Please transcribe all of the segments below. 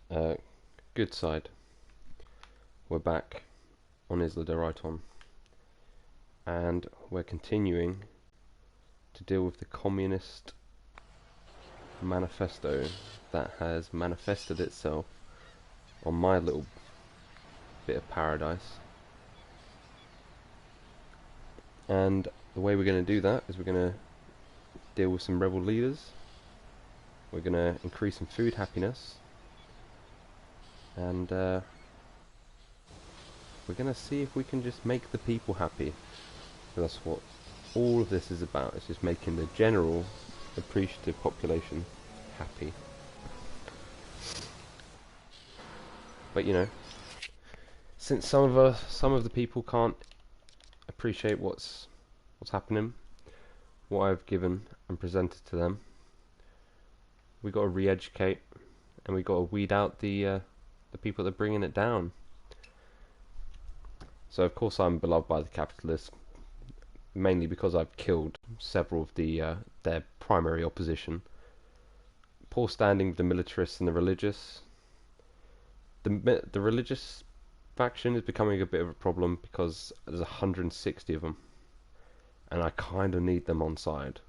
Good side. We're back on Isla de Raiton, and we're continuing to deal with the communist manifesto that has manifested itself on my little bit of paradise. And the way we're going to do that is we're going to deal with some rebel leaders. We're going to increase some food happiness, and we're going to see if we can just make the people happy. That's what all of this is about. It's just making the general appreciative population happy. But you know, since some of the people can't appreciate what's happening, what I've given and presented to them, we got to re-educate, and we got to weed out the people that are bringing it down. So of course I'm beloved by the capitalists, mainly because I've killed several of their primary opposition. Poor standing with the militarists and the religious. The religious faction is becoming a bit of a problem because there's 160 of them, and I kind of need them on side.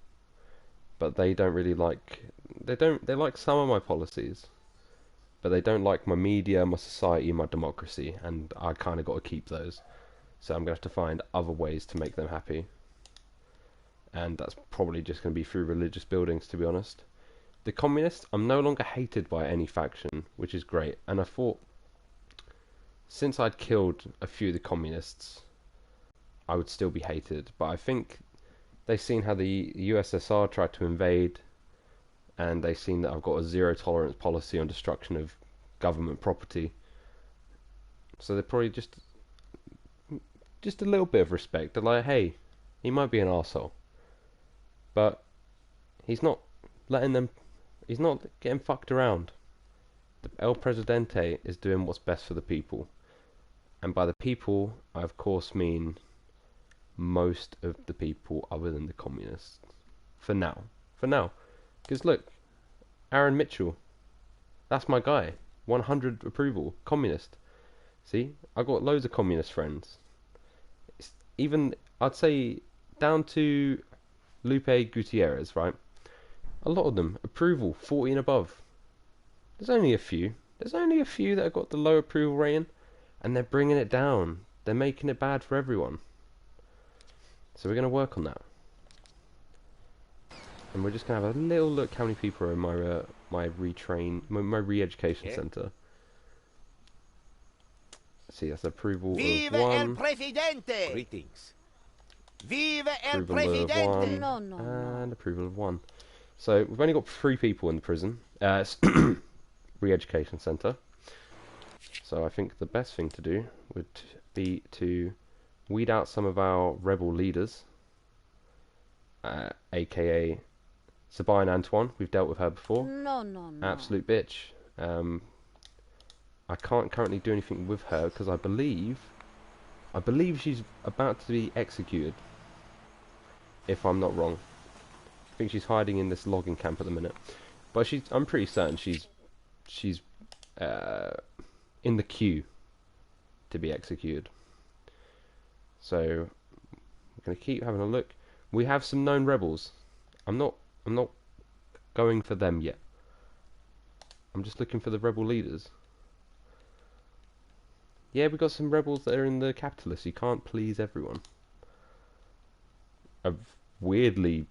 But they don't really like. They like some of my policies, but they don't like my media, my society, my democracy, and I kind of got to keep those. So I'm going to have to find other ways to make them happy. And that's probably just going to be through religious buildings, to be honest. The communists, I'm no longer hated by any faction, which is great. And I thought, since I'd killed a few of the communists, I would still be hated. But I think they've seen how the USSR tried to invade, and they've seen that I've got a zero tolerance policy on destruction of government property. So they're probably just a little bit of respect. They're like, hey, he might be an arsehole, but he's not letting them, he's not getting fucked around. The El Presidente is doing what's best for the people. And by the people, I of course mean most of the people other than the communists. For now. Because look, Aaron Mitchell, that's my guy. 100 approval, communist. See, I got loads of communist friends. Even, I'd say, down to Lupe Gutierrez, right? A lot of them, approval, 40 and above. There's only a few that have got the low approval rating, and they're bringing it down. They're making it bad for everyone. So we're going to work on that. And we're just going to have a little look how many people are in my re-education centre. See, that's approval Vive of 1. el Presidente! Greetings. Vive el Approval of Presidente! 1, and approval of 1. So we've only got 3 people in the prison. Re-education centre. So I think the best thing to do would be to weed out some of our rebel leaders, aka Sabine Antoine. We've dealt with her before. No. Absolute bitch. I can't currently do anything with her because I believe she's about to be executed, if I'm not wrong. I think she's hiding in this logging camp at the minute, but I'm pretty certain she's in the queue to be executed. So we're going to keep having a look. We have some known rebels. I'm not going for them yet. I'm just looking for the rebel leaders. Yeah, we got some rebels that are in the capitalists. You can't please everyone. A weirdly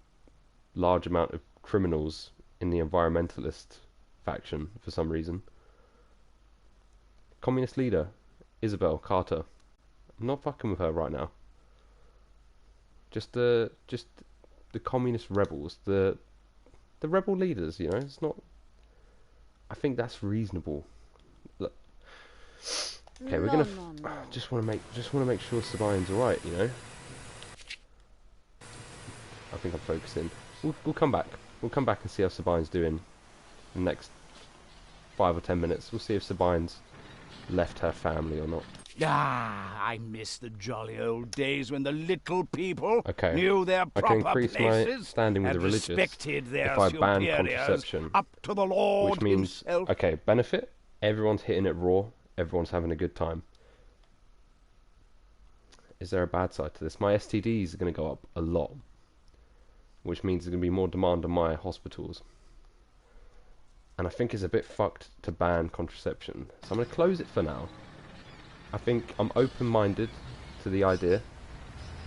large amount of criminals in the environmentalist faction for some reason. Communist leader Isabel Carter. I'm not fucking with her right now. Just the communist rebels, the rebel leaders. You know, it's not. I think that's reasonable. Look. Okay, we're gonna. Just want to make sure Sabine's alright. You know. I think I'm focusing. We'll come back. We'll come back and see how Sabine's doing in the next 5 or 10 minutes. We'll see if Sabine's left her family or not. Ah, I miss the jolly old days when the little people Okay. knew their I can proper increase places my standing with and the religious respected their if I ban superiors contraception, up to the Lord which means himself. okay, benefit Everyone's hitting it raw. Everyone's having a good time. Is there a bad side to this? My STDs are going to go up a lot, which means there's going to be more demand on my hospitals. And I think it's a bit fucked to ban contraception. So I'm going to close it for now. I think I'm open-minded to the idea.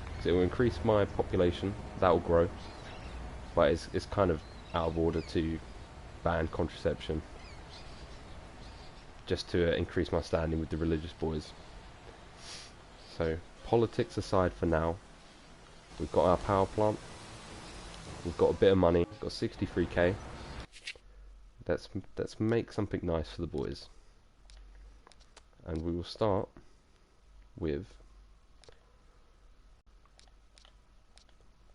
Because it will increase my population. That will grow. But it's kind of out of order to ban contraception. Just to increase my standing with the religious boys. So, politics aside for now. We've got our power plant. We've got a bit of money. We've got 63k. Let's make something nice for the boys. And we will start with,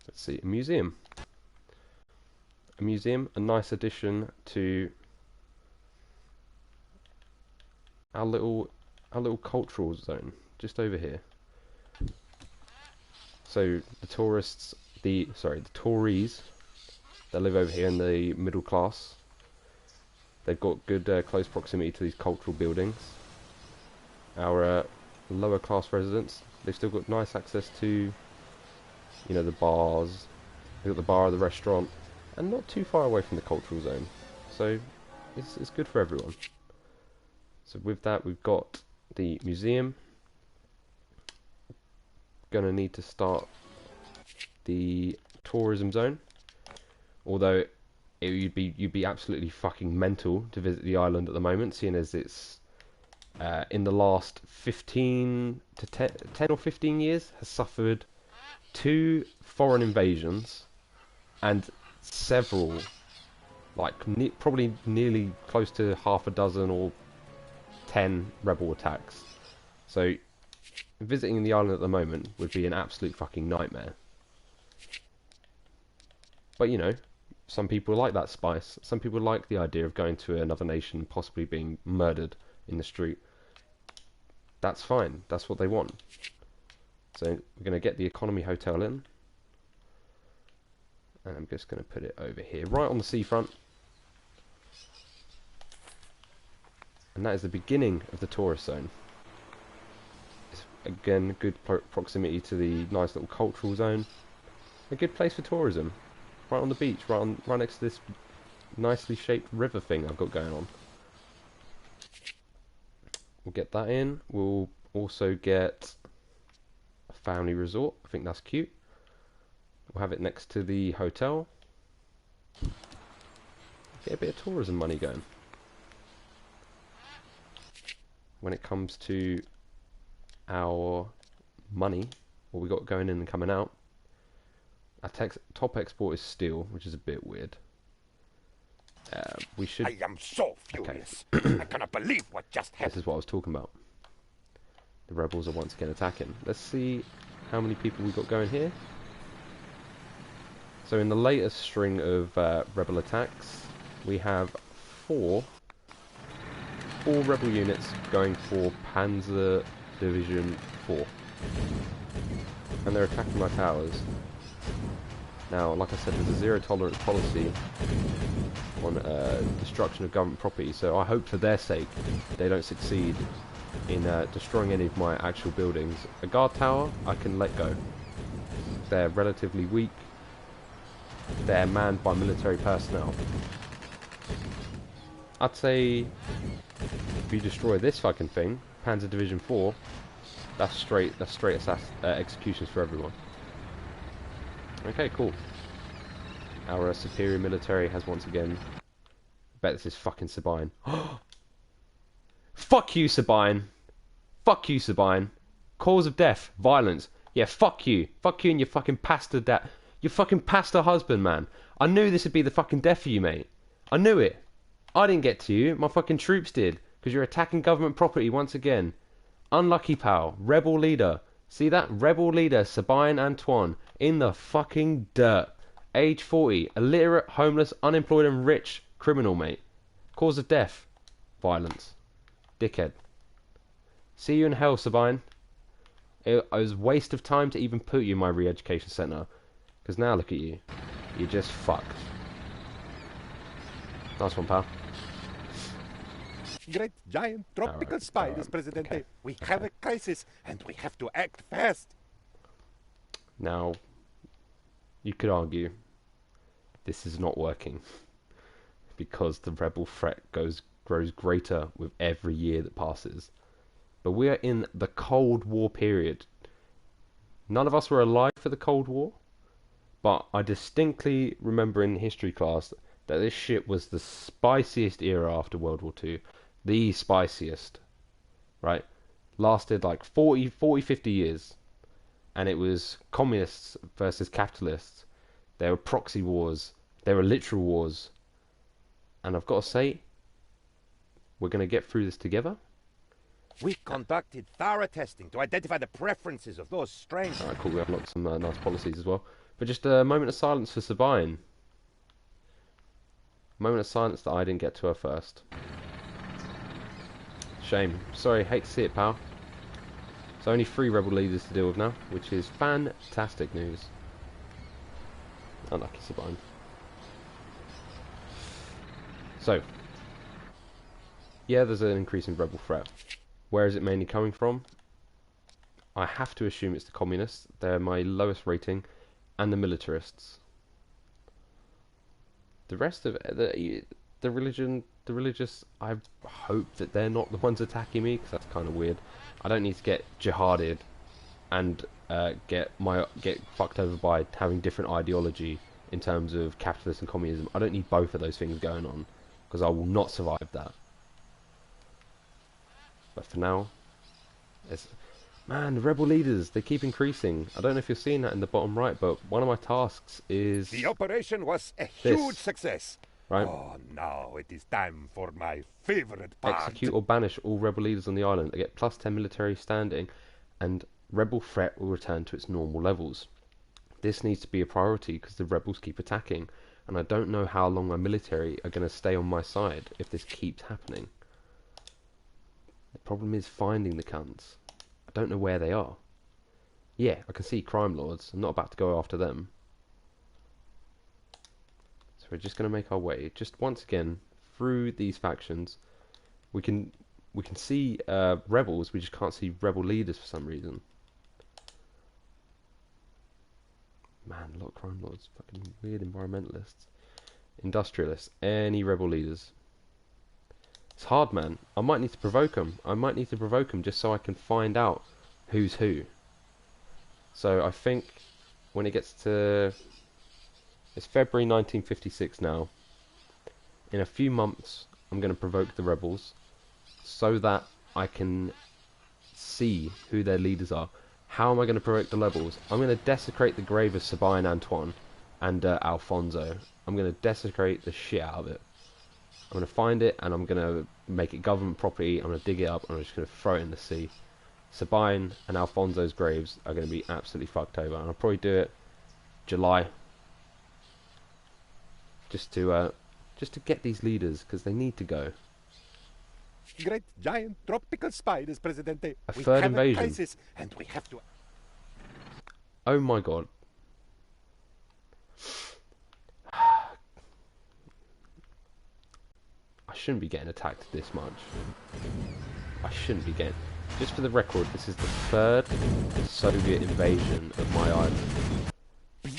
let's see, a museum. A museum, a nice addition to our little cultural zone, just over here. So the tourists, the Tories that live over here in the middle class, they've got good close proximity to these cultural buildings. Our lower class residents, they've still got nice access to, you know, the bars. They've got the bar, the restaurant, and not too far away from the cultural zone. So it's good for everyone. So with that, we've got the museum. Gonna need to start the tourism zone. Although you'd be absolutely fucking mental to visit the island at the moment, seeing as it's in the last 10 or 15 years has suffered 2 foreign invasions and several, like probably nearly close to half a dozen or 10 rebel attacks. So visiting the island at the moment would be an absolute fucking nightmare. But you know, some people like that spice. Some people like the idea of going to another nation, possibly being murdered in the street. That's fine. That's what they want. So we're going to get the economy hotel in. And I'm just going to put it over here, right on the seafront. And that is the beginning of the tourist zone. It's, again, good proximity to the nice little cultural zone. A good place for tourism. Right on the beach, right next to this nicely shaped river thing I've got going on. We'll get that in. We'll also get a family resort. I think that's cute. We'll have it next to the hotel. Get a bit of tourism money going. When it comes to our money, what we got going in and coming out, our top export is steel, which is a bit weird. We should. I am so furious. I cannot believe what just happened. This is what I was talking about. The rebels are once again attacking. Let's see how many people we got going here. So in the latest string of rebel attacks, we have four rebel units going for Panzer Division 4. And they're attacking my towers. Now, like I said, there's a zero tolerance policy on destruction of government property, so I hope for their sake they don't succeed in destroying any of my actual buildings. A guard tower I can let go. They're relatively weak. They're manned by military personnel. I'd say if you destroy this fucking thing, Panzer Division 4, that's straight executions for everyone. Okay, cool. Our superior military has once again... bet this is fucking Sabine. Fuck you, Sabine! Fuck you, Sabine! Cause of death, violence. Yeah, fuck you. Fuck you and your fucking pastor dad. Your fucking pastor husband, man. I knew this would be the fucking death for you, mate. I knew it. I didn't get to you. My fucking troops did. Because you're attacking government property once again. Unlucky, pal. Rebel leader. See that? Rebel leader, Sabine Antoine, in the fucking dirt. Age 40, illiterate, homeless, unemployed and rich criminal, mate. Cause of death, violence. Dickhead. See you in hell, Sabine. It was a waste of time to even put you in my re-education centre. Because now look at you. You're just fucked. Nice one, pal. Great giant tropical Alright, spiders, Presidente. okay. We have a crisis, and we have to act fast. Now, you could argue this is not working because the rebel threat grows greater with every year that passes. But we are in the Cold War period. None of us were alive for the Cold War, but I distinctly remember in history class that this shit was the spiciest era after World War II. The spiciest, right? Lasted like 50 years. And it was communists versus capitalists. There were proxy wars. There were literal wars. And I've got to say, we're going to get through this together. We conducted thorough testing to identify the preferences of those strains. Alright, cool. We unlocked some nice policies as well. But just a moment of silence for Sabine. Moment of silence that I didn't get to her first. Shame. Sorry, hate to see it, pal. So only 3 rebel leaders to deal with now, which is fantastic news. Unlucky Sabine. So, yeah, there's an increase in rebel threat. Where is it mainly coming from? I have to assume it's the communists. They're my lowest rating, and the militarists. The rest of it, the religious, I hope that they're not the ones attacking me, because that's kind of weird. I don't need to get jihaded and get fucked over by having different ideology in terms of capitalism and communism. I don't need both of those things going on, because I will not survive that. But for now, man, the rebel leaders, they keep increasing. I don't know if you're seeing that in the bottom right, but one of my tasks is The operation was a this. huge success. Right. Oh, now it is time for my favorite part. Execute or banish all rebel leaders on the island. They get +10 military standing, and rebel threat will return to its normal levels. This needs to be a priority because the rebels keep attacking, and I don't know how long my military are going to stay on my side if this keeps happening. The problem is finding the cunts. I don't know where they are. Yeah, I can see crime lords. I'm not about to go after them. So we're just going to make our way, just once again, through these factions. We can see rebels, we just can't see rebel leaders for some reason. Man, a lot of crime lords, fucking weird environmentalists. Industrialists, any rebel leaders. It's hard, man. I might need to provoke them. Just so I can find out who's who. So I think when it gets to... It's February 1956 now. In a few months, I'm going to provoke the rebels so that I can see who their leaders are. How am I going to provoke the rebels? I'm going to desecrate the grave of Sabine Antoine and Alfonso. I'm going to desecrate the shit out of it. I'm going to find it and I'm going to make it government property. I'm going to dig it up and I'm just going to throw it in the sea. Sabine and Alfonso's graves are going to be absolutely fucked over. And I'll probably do it July. Just to get these leaders, because they need to go. Great giant tropical spiders, Presidente. A we third have invasion. A crisis, and we have to... Oh my god. I shouldn't be getting attacked this much. I shouldn't be getting... Just for the record, this is the 3rd Soviet invasion of my island.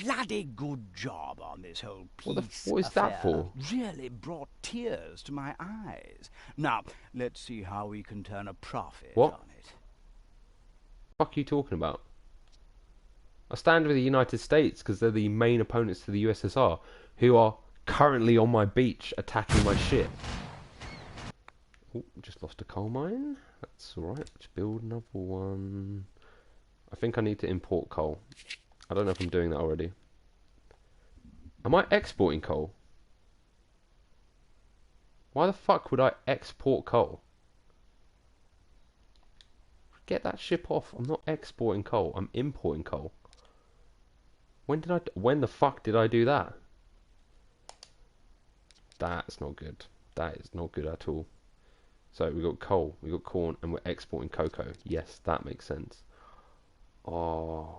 Bloody good job on this whole peace What is that for? Really brought tears to my eyes. Now, let's see how we can turn a profit What? on it. What are you talking about? I stand with the United States because they're the main opponents to the USSR, who are currently on my beach attacking my shit. Oh, just lost a coal mine. That's alright. Let's build another one. I think I need to import coal. I don't know if I'm doing that already. Am I exporting coal? Why the fuck would I export coal? Get that ship off. I'm not exporting coal. I'm importing coal. When the fuck did I do that? That's not good. That is not good at all. So we got coal, we got corn, and we're exporting cocoa. Yes, that makes sense. Oh,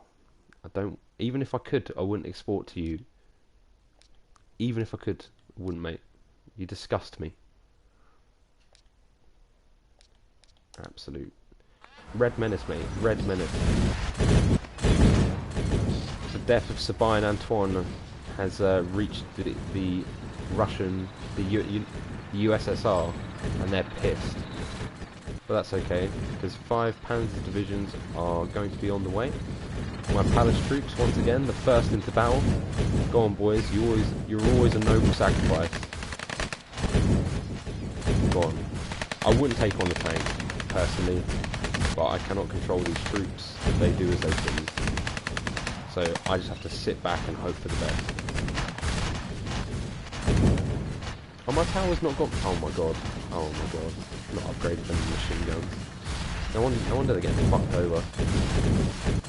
I don't. Even if I could, I wouldn't export to you. Even if I could, I wouldn't, mate. You disgust me. Absolute Red Menace, mate. Red Menace. The death of Sabine Antoine has reached the Russian, the USSR, and they're pissed. But that's okay, because 5 Panzer divisions are going to be on the way. My palace troops, once again, the first into battle. Go on, boys. You're always a noble sacrifice. Go on. I wouldn't take on the tank, personally, but I cannot control these troops. They do as they please. So I just have to sit back and hope for the best. Oh, my tower's not got... Oh my god. Oh my god. Not upgraded any machine guns. No wonder they're getting fucked over.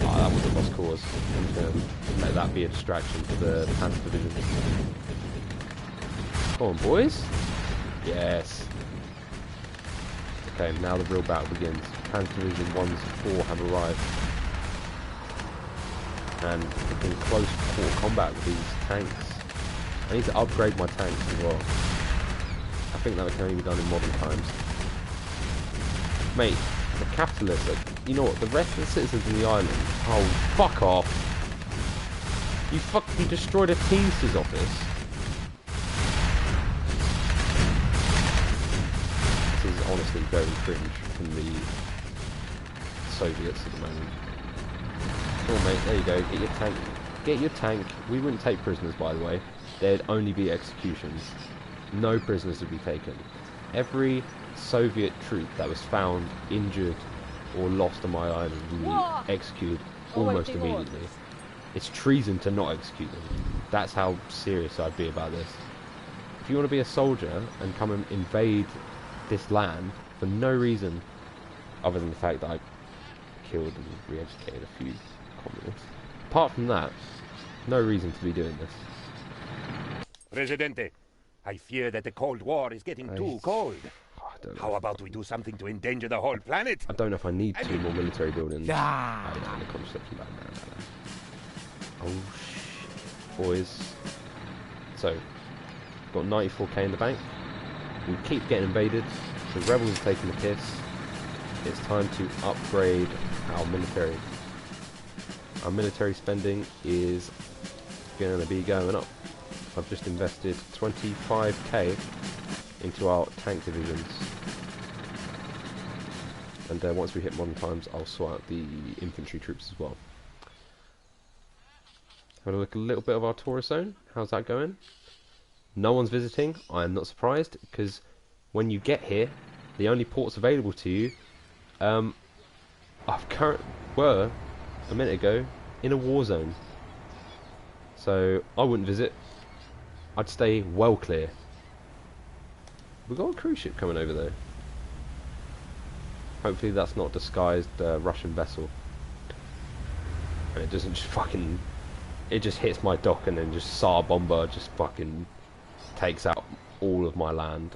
Oh, that was a lost cause. I'm just going to let that be a distraction for the Panzer divisions. Come on, boys. Yes. Okay, now the real battle begins. Panzer Division 1s and 4 have arrived. And in close quarter combat with these tanks. I need to upgrade my tanks as well. I think that can only be done in modern times. Mate, the capitalists, you know what, the rest of the citizens in the island, oh, fuck off. You fucking destroyed a Teamsters office. This is honestly very cringe from the Soviets at the moment. Come on, mate, there you go, get your tank. Get your tank. We wouldn't take prisoners, by the way. There'd only be executions. No prisoners would be taken. Every Soviet troop that was found injured or lost on my island would be executed almost immediately. It's treason to not execute them. That's how serious I'd be about this. If you want to be a soldier and come and invade this land for no reason other than the fact that I killed and re-educated a few communists, apart from that, no reason to be doing this. Presidente, I fear that the Cold War is getting too cold. How about we do something to endanger the whole planet? I don't know if I need 2 more military buildings. Ah. Oh, yeah, the construction back. No. Oh, boys. So, got 94k in the bank. We keep getting invaded. The rebels are taking the piss. It's time to upgrade our military. Our military spending is going to be going up. I've just invested 25k into our tank divisions. And once we hit modern times, I'll sort out the infantry troops as well. Have a look at a little bit of our tourist zone. How's that going? No one's visiting. I am not surprised, because when you get here, the only ports available to you were a minute ago in a war zone. So I wouldn't visit. I'd stay well clear. We've got a cruise ship coming over there. Hopefully that's not a disguised Russian vessel. And it doesn't just fucking... It just hits my dock and then just Tsar Bomber just fucking takes out all of my land.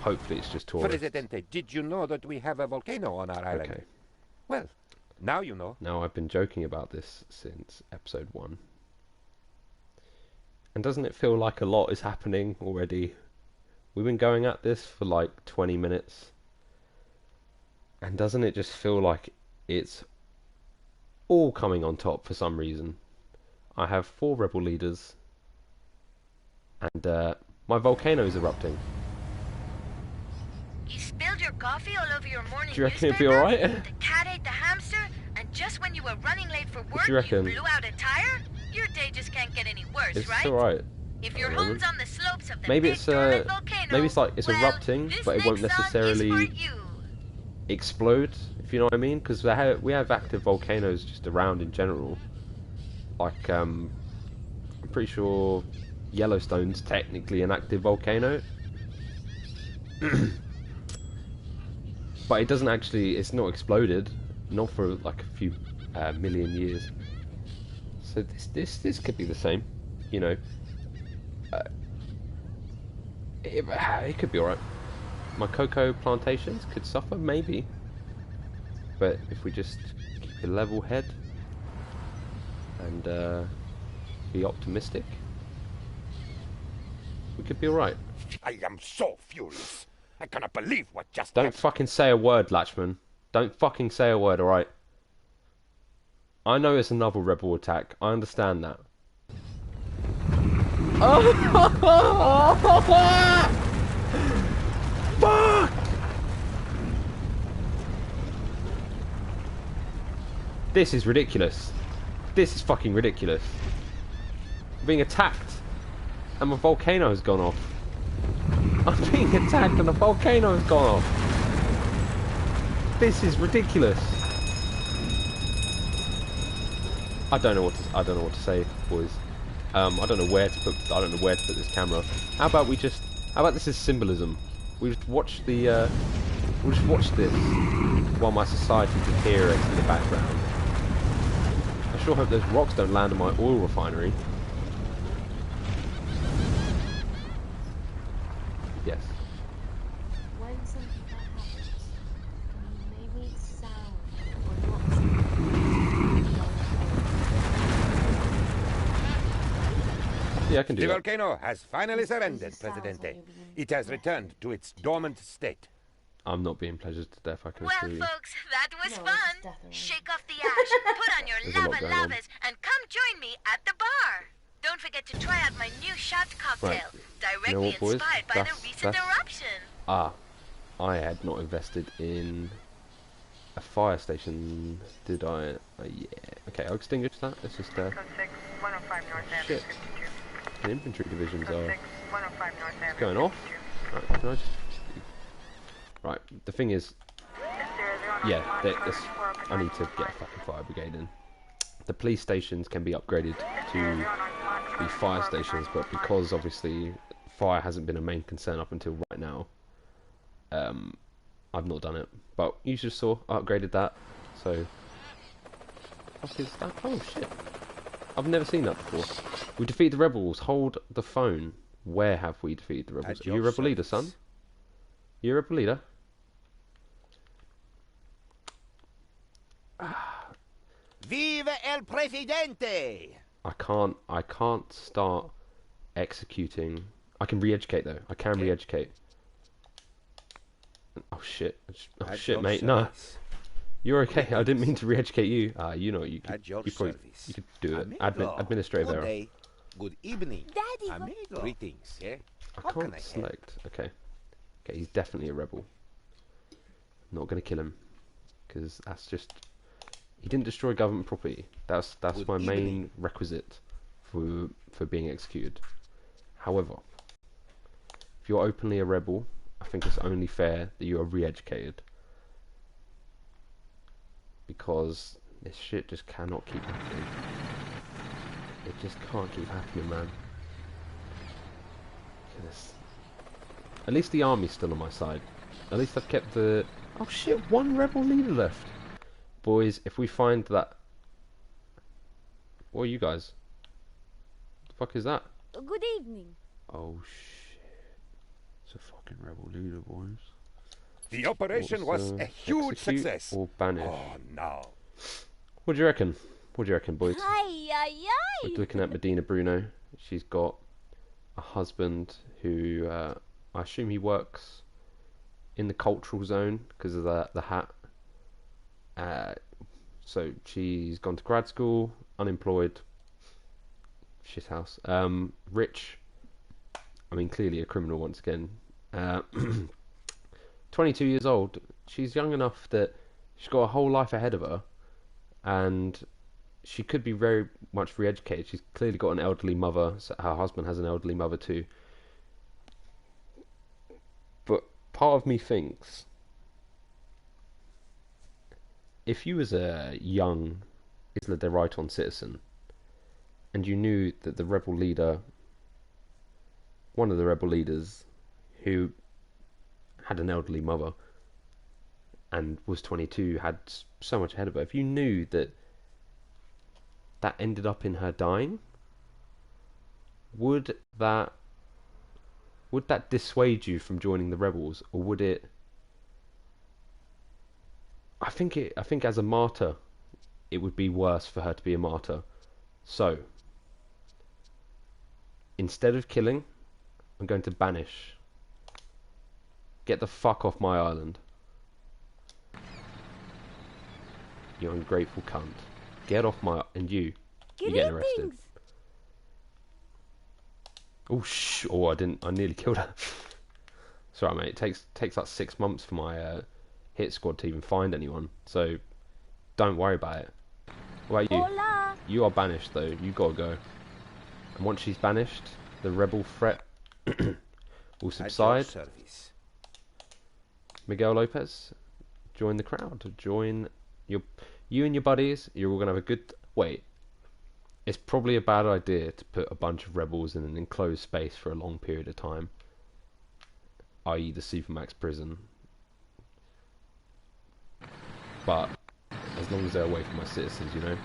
Hopefully it's just tourists. Presidente, did you know that we have a volcano on our island? Okay. Well, now you know. Now, I've been joking about this since episode 1. And doesn't it feel like a lot is happening already? We've been going at this for like 20 minutes. And doesn't it just feel like it's all coming on top for some reason? I have 4 rebel leaders. And my volcano is erupting. You spilled your coffee all over your morning Do you reckon it'd be newspaper? alright? The cat ate the hamster, and just when you were running late for work, do you reckon? blew out a tire? Your day just can't get any worse, It's right? alright. If your home's on the slopes of the Maybe big it's dormant volcano, maybe it's like it's well, erupting, this but it won't next song necessarily is for you. explode, if you know what I mean, because we have active volcanoes just around in general. Like I'm pretty sure Yellowstone's technically an active volcano. But it doesn't actually, it's not exploded, not for like a few million years. So this could be the same, you know. It could be alright. My cocoa plantations could suffer, maybe. But if we just keep a level head and be optimistic, we could be alright. I am so furious. I cannot believe what just Don't happened. fucking say a word, Latchman. Don't fucking say a word, alright? I know it's another rebel attack. I understand that. Fuck! This is ridiculous. This is fucking ridiculous. I'm being attacked and my volcano has gone off. I'm being attacked and a volcano has gone off. This is ridiculous. I don't know what to say, boys. I don't know where to put this camera. How about this is symbolism. We just watch the we'll just watch this while my society deteriorates in the background. I sure hope those rocks don't land on my oil refinery. Yes. When something bad happens, can you maybe sound or not sound? Yeah, I can do The that. volcano has finally surrendered, Presidente. It has returned to its dormant state. I'm not being pleasured to death, I can Well, assure you. folks, that was No, it's fun. definitely- Shake off the ash, put on your There's a lot lava going on. lavas, and come join me at the bar. Don't forget to try out my new shot cocktail, Right. directly You know what, boys? inspired by That's- the recent that's- eruption. Ah, I had not invested in a fire station, did I? Yeah. Okay, I'll extinguish that. Let's just, Code 6, 105 North Ave, shit. 52. The infantry divisions Code are 6, 105 North Ave, going off. 52. Right, can I just... Right, the thing is, yeah, I need to get a fucking fire brigade in. The police stations can be upgraded to be fire stations, but because obviously fire hasn't been a main concern up until right now, I've not done it. But you just saw I upgraded that, so what is that? Oh shit! I've never seen that before. We defeated the rebels. Hold the phone. Where have we defeated the rebels? At Are you a your rebel leader, son? service. You a rebel leader? Vive el Presidente! I can't start executing. I can re-educate though. I can re-educate. Oh shit. Oh At shit, your mate. No. service. You're okay. I didn't mean to re-educate you. You know you At your could probably service. you could do it. Amigo. Administrative Good error. day. Good evening. Daddy, Amigo. Greetings, eh? I How can can't I help? select. Okay. Okay, he's definitely a rebel. Not gonna kill him because that's just. He didn't destroy government property. That's Good my main evening. requisite for being executed. However, if you're openly a rebel, I think it's only fair that you are re-educated. Because this shit just cannot keep happening. It just can't keep happening, man. Look at this. At least the army's still on my side. At least I've kept the... Oh shit, one rebel leader left. Boys, if we find that... What are you guys? What the fuck is that? Good evening. Oh shit. It's a fucking rebel leader, boys. The operation was a huge execute success. Or banish. Oh, no. What do you reckon? What do you reckon, boys? Ay, ay, ay. We're looking at Medina Bruno. She's got a husband who I assume he works in the cultural zone because of the hat. So she's gone to grad school, unemployed, shit house. Rich, I mean clearly a criminal once again. 22 years old. She's young enough that she's got a whole life ahead of her, and she could be very much re-educated. She's clearly got an elderly mother. So her husband has an elderly mother too. But part of me thinks, if you was a young Isla de Rayton citizen, and you knew that the rebel leader, one of the rebel leaders, who had an elderly mother and was 22, had so much ahead of her, if you knew that that ended up in her dying, would that dissuade you from joining the rebels, or would it? I think as a martyr, it would be worse for her to be a martyr. So, instead of killing, I'm going to banish. Get the fuck off my island. You ungrateful cunt. Get off my... And you're getting arrested. Oh, oh, I nearly killed her. Sorry, mate. It takes like 6 months for my hit squad to even find anyone. So, don't worry about it. What about you? Hola. You are banished, though. You gotta go. And once she's banished, the rebel threat will subside. Miguel Lopez, join the crowd. Join you and your buddies. You're all gonna have a good... Wait. It's probably a bad idea to put a bunch of rebels in an enclosed space for a long period of time, i.e. the Supermax prison. But as long as they're away from my citizens, you know.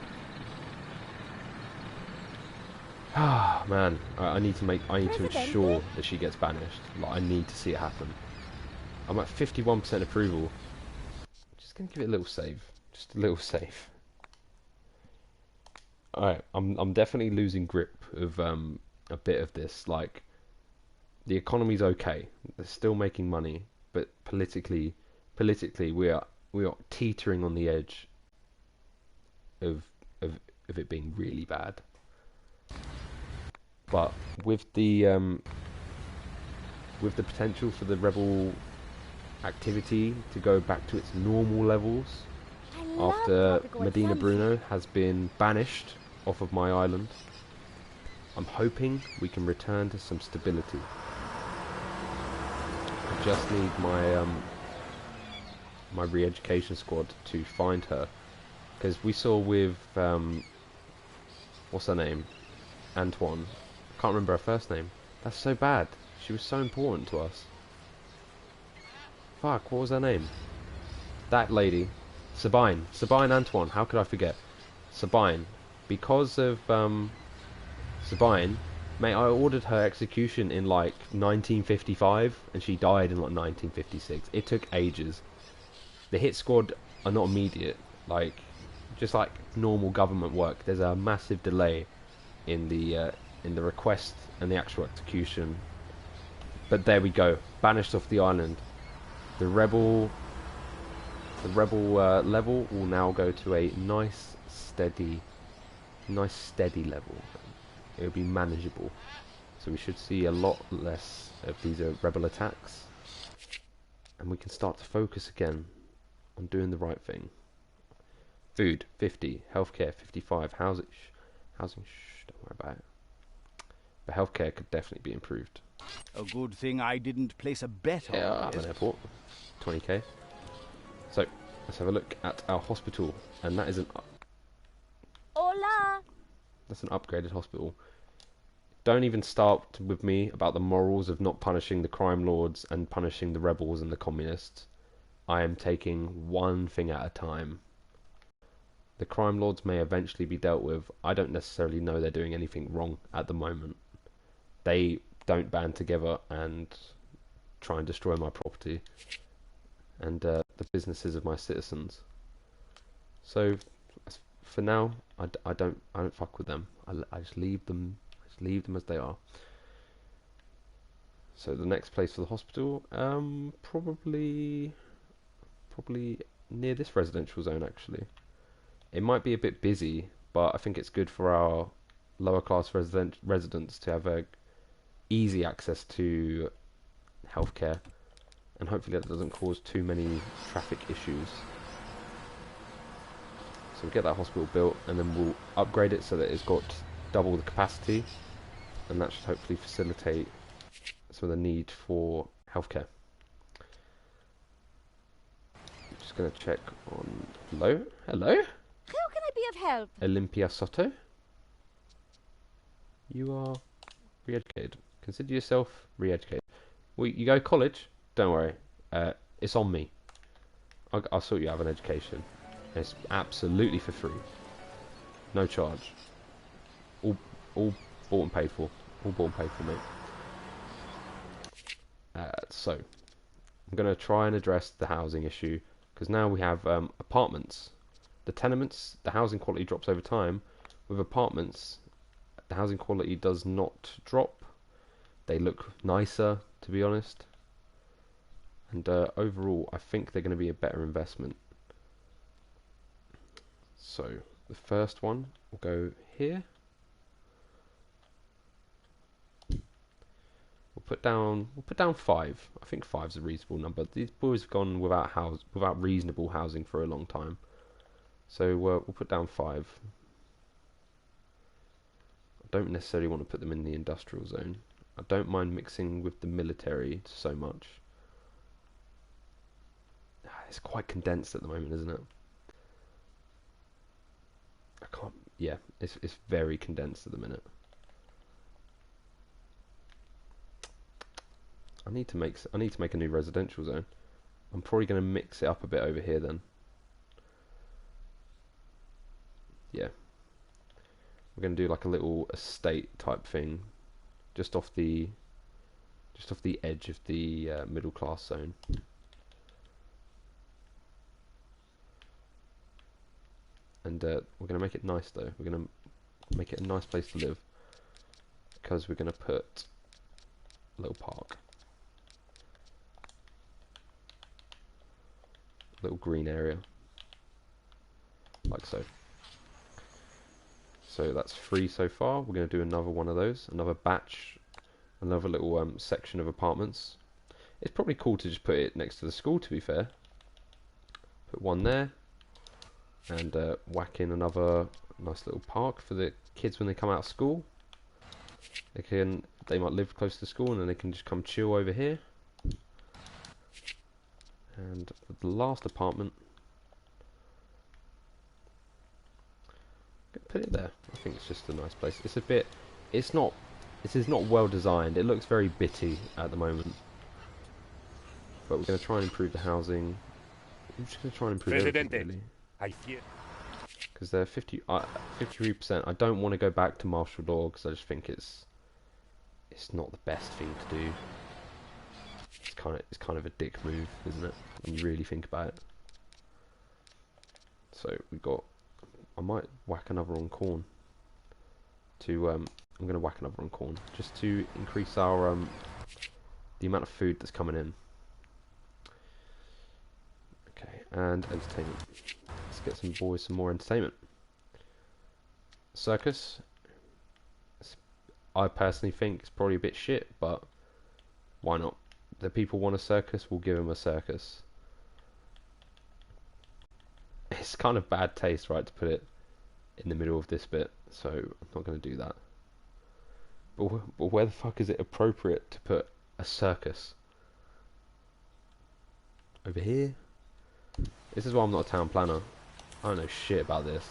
Ah, man, I need to ensure that she gets banished. Like, I need to see it happen. I'm at 51% approval. Just gonna give it a little save, just a little save. Alright, I'm definitely losing grip of a bit of this. Like, the economy's okay, they're still making money, but politically we are teetering on the edge of it being really bad. But with the potential for the rebel activity to go back to its normal levels after Medina Bruno has been banished off of my island, I'm hoping we can return to some stability. I just need my my re-education squad to find her, because we saw with what's her name, Antoine. I can't remember her first name. That's so bad. She was so important to us. Fuck, what was her name? That lady. Sabine Antoine. How could I forget? Sabine. Because of Sabine, mate, I ordered her execution in like 1955 and she died in like 1956. It took ages. The hit squad are not immediate, like just like normal government work. There's a massive delay in the request and the actual execution. But there we go, banished off the island. The rebel level will now go to a nice steady level. It will be manageable, so we should see a lot less of these rebel attacks, and we can start to focus again on doing the right thing. Food 50, healthcare 55, housing don't worry about it, but healthcare could definitely be improved. A good thing I didn't place a bet on Yeah, I have it. an airport, 20k. So let's have a look at our hospital, and that is Hola. that's an upgraded hospital. Don't even start with me about the morals of not punishing the crime lords and punishing the rebels and the communists. I am taking one thing at a time. The crime lords may eventually be dealt with. I don't necessarily know they're doing anything wrong at the moment. They don't band together and try and destroy my property and the businesses of my citizens. So for now, I don't fuck with them. I just leave them as they are. So the next place for the hospital, probably near this residential zone actually. It might be a bit busy, but I think it's good for our lower class residents to have easy access to healthcare, and hopefully that doesn't cause too many traffic issues. So we'll get that hospital built, and then we'll upgrade it so that it's got double the capacity, and that should hopefully facilitate some of the need for healthcare. Just going to check on... Hello? Hello? How can I be of help? Olympia Soto? You are re-educated. Consider yourself re-educated. Well, you go to college? Don't worry. It's on me. I'll sort you out of an education. It's absolutely for free. No charge. All bought and paid for. All bought and paid for, mate. So, I'm going to try and address the housing issue, because now we have apartments. The tenements, the housing quality drops over time. With apartments, the housing quality does not drop. They look nicer, to be honest. And overall, I think they're going to be a better investment. So the first one will go here. We'll put down 5. I think 5's a reasonable number. These boys have gone without reasonable housing for a long time. So we'll put down 5. I don't necessarily want to put them in the industrial zone. I don't mind mixing with the military so much. It's quite condensed at the moment, isn't it? I can't. Yeah, it's very condensed at the minute. I need to make a new residential zone. I'm probably going to mix it up a bit over here then. Yeah. We're going to do like a little estate type thing just off the edge of the middle class zone. And we're going to make it nice though. We're going to make it a nice place to live because we're going to put a little park. Little green area like so. So that's 3 so far. We're going to do another one of those, another batch, another little section of apartments. It's probably cool to just put it next to the school, to be fair. Put one there and whack in another nice little park for the kids when they come out of school. They might live close to school and then they can just come chill over here. And the last apartment, put it there. I think it's just a nice place. This is not well designed. It looks very bitty at the moment. But we're going to try and improve the housing. I'm just going to try and improve everything, really. I fear. Because they're 53%. I don't want to go back to martial law because I just think it's not the best thing to do. It's kind of a dick move, isn't it? When you really think about it. So I might whack another on corn. I'm going to whack another on corn just to increase our the amount of food that's coming in. Okay, and entertainment. Let's get some boys some more entertainment. Circus. I personally think it's probably a bit shit, but why not? The people want a circus, we'll give them a circus. It's kind of bad taste, right, to put it in the middle of this bit, so I'm not going to do that. But where the fuck is it appropriate to put a circus? Over here? This is why I'm not a town planner. I don't know shit about this.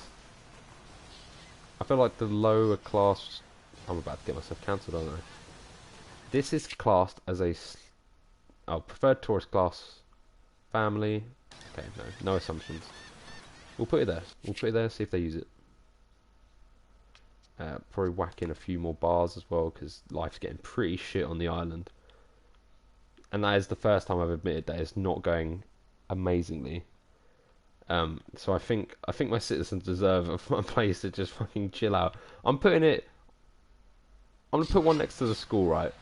I feel like the lower class... I'm about to get myself cancelled, aren't I? This is classed as a... preferred tourist class family. Okay, no assumptions. We'll put it there. We'll put it there, see if they use it. Probably whack in a few more bars as well, because life's getting pretty shit on the island. And that is the first time I've admitted that it's not going amazingly. So I think my citizens deserve a place to just fucking chill out. I'm gonna put one next to the school, right?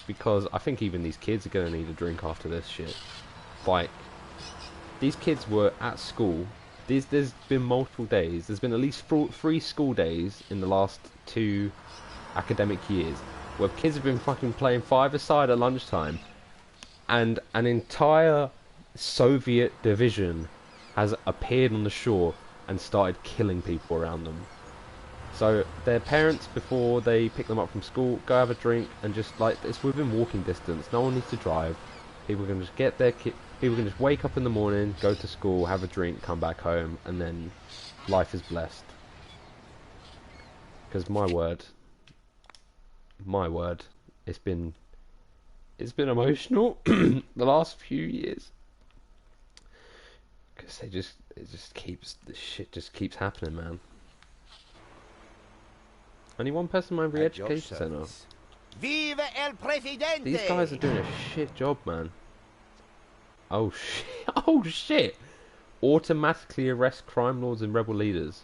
Because I think even these kids are going to need a drink after this shit. Like, these kids were at school. There's been multiple days. There's been at least 3 school days in the last 2 academic years where kids have been fucking playing 5-a-side at lunchtime. And an entire Soviet division has appeared on the shore and started killing people around them. So their parents, before they pick them up from school, go have a drink and just like it's within walking distance. No one needs to drive. People can just get their people can just wake up in the morning, go to school, have a drink, come back home, and then life is blessed. Because my word, it's been emotional the last few years. Because this shit just keeps happening, man. Only one person in my re-education centre. Viva el Presidente! These guys are doing a shit job, man. Oh shit! Oh shit! Automatically arrest crime lords and rebel leaders.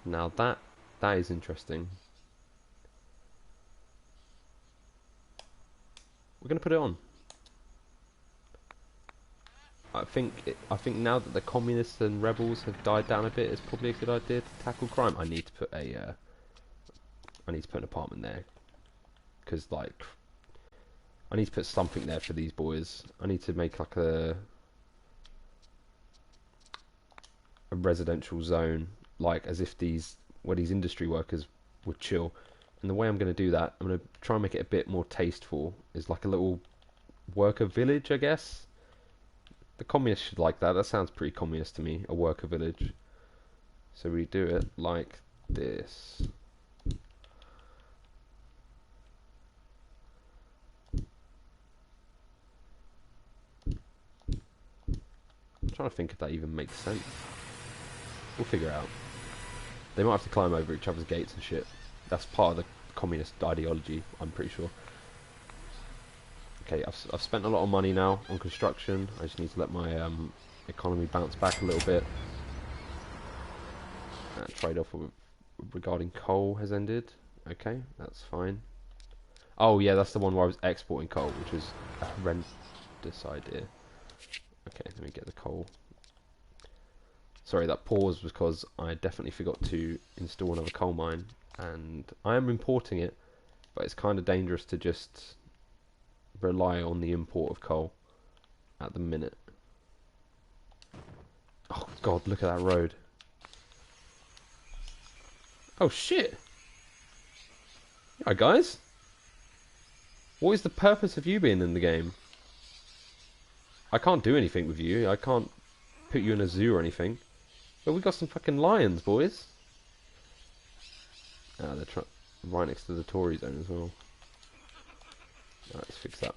Now that is interesting. We're gonna put it on. I think now that the communists and rebels have died down a bit, it's probably a good idea to tackle crime. I need to put an apartment there, because like I need to put something there for these boys. I need to make like a residential zone, like as if where these industry workers would chill. And the way I'm going to do that, I'm going to try and make it a bit more tasteful, is like a little worker village, I guess. The communists should like that. That sounds pretty communist to me, a worker village. So we do it like this. I'm trying to think if that even makes sense. We'll figure it out. They might have to climb over each other's gates and shit. That's part of the communist ideology, I'm pretty sure. Okay, I've spent a lot of money now on construction. I just need to let my economy bounce back a little bit. Trade-off regarding coal has ended. Okay, that's fine. Oh yeah, that's the one where I was exporting coal, which was a horrendous idea. Okay, let me get the coal. Sorry, that pause was because I definitely forgot to install another coal mine, and I am importing it, but it's kind of dangerous to just rely on the import of coal at the minute. Oh god, look at that road. Oh shit! Alright guys, what is the purpose of you being in the game? I can't do anything with you, I can't put you in a zoo or anything. But we got some fucking lions, boys. Ah, they're right next to the Tory zone as well. Alright, let's fix that.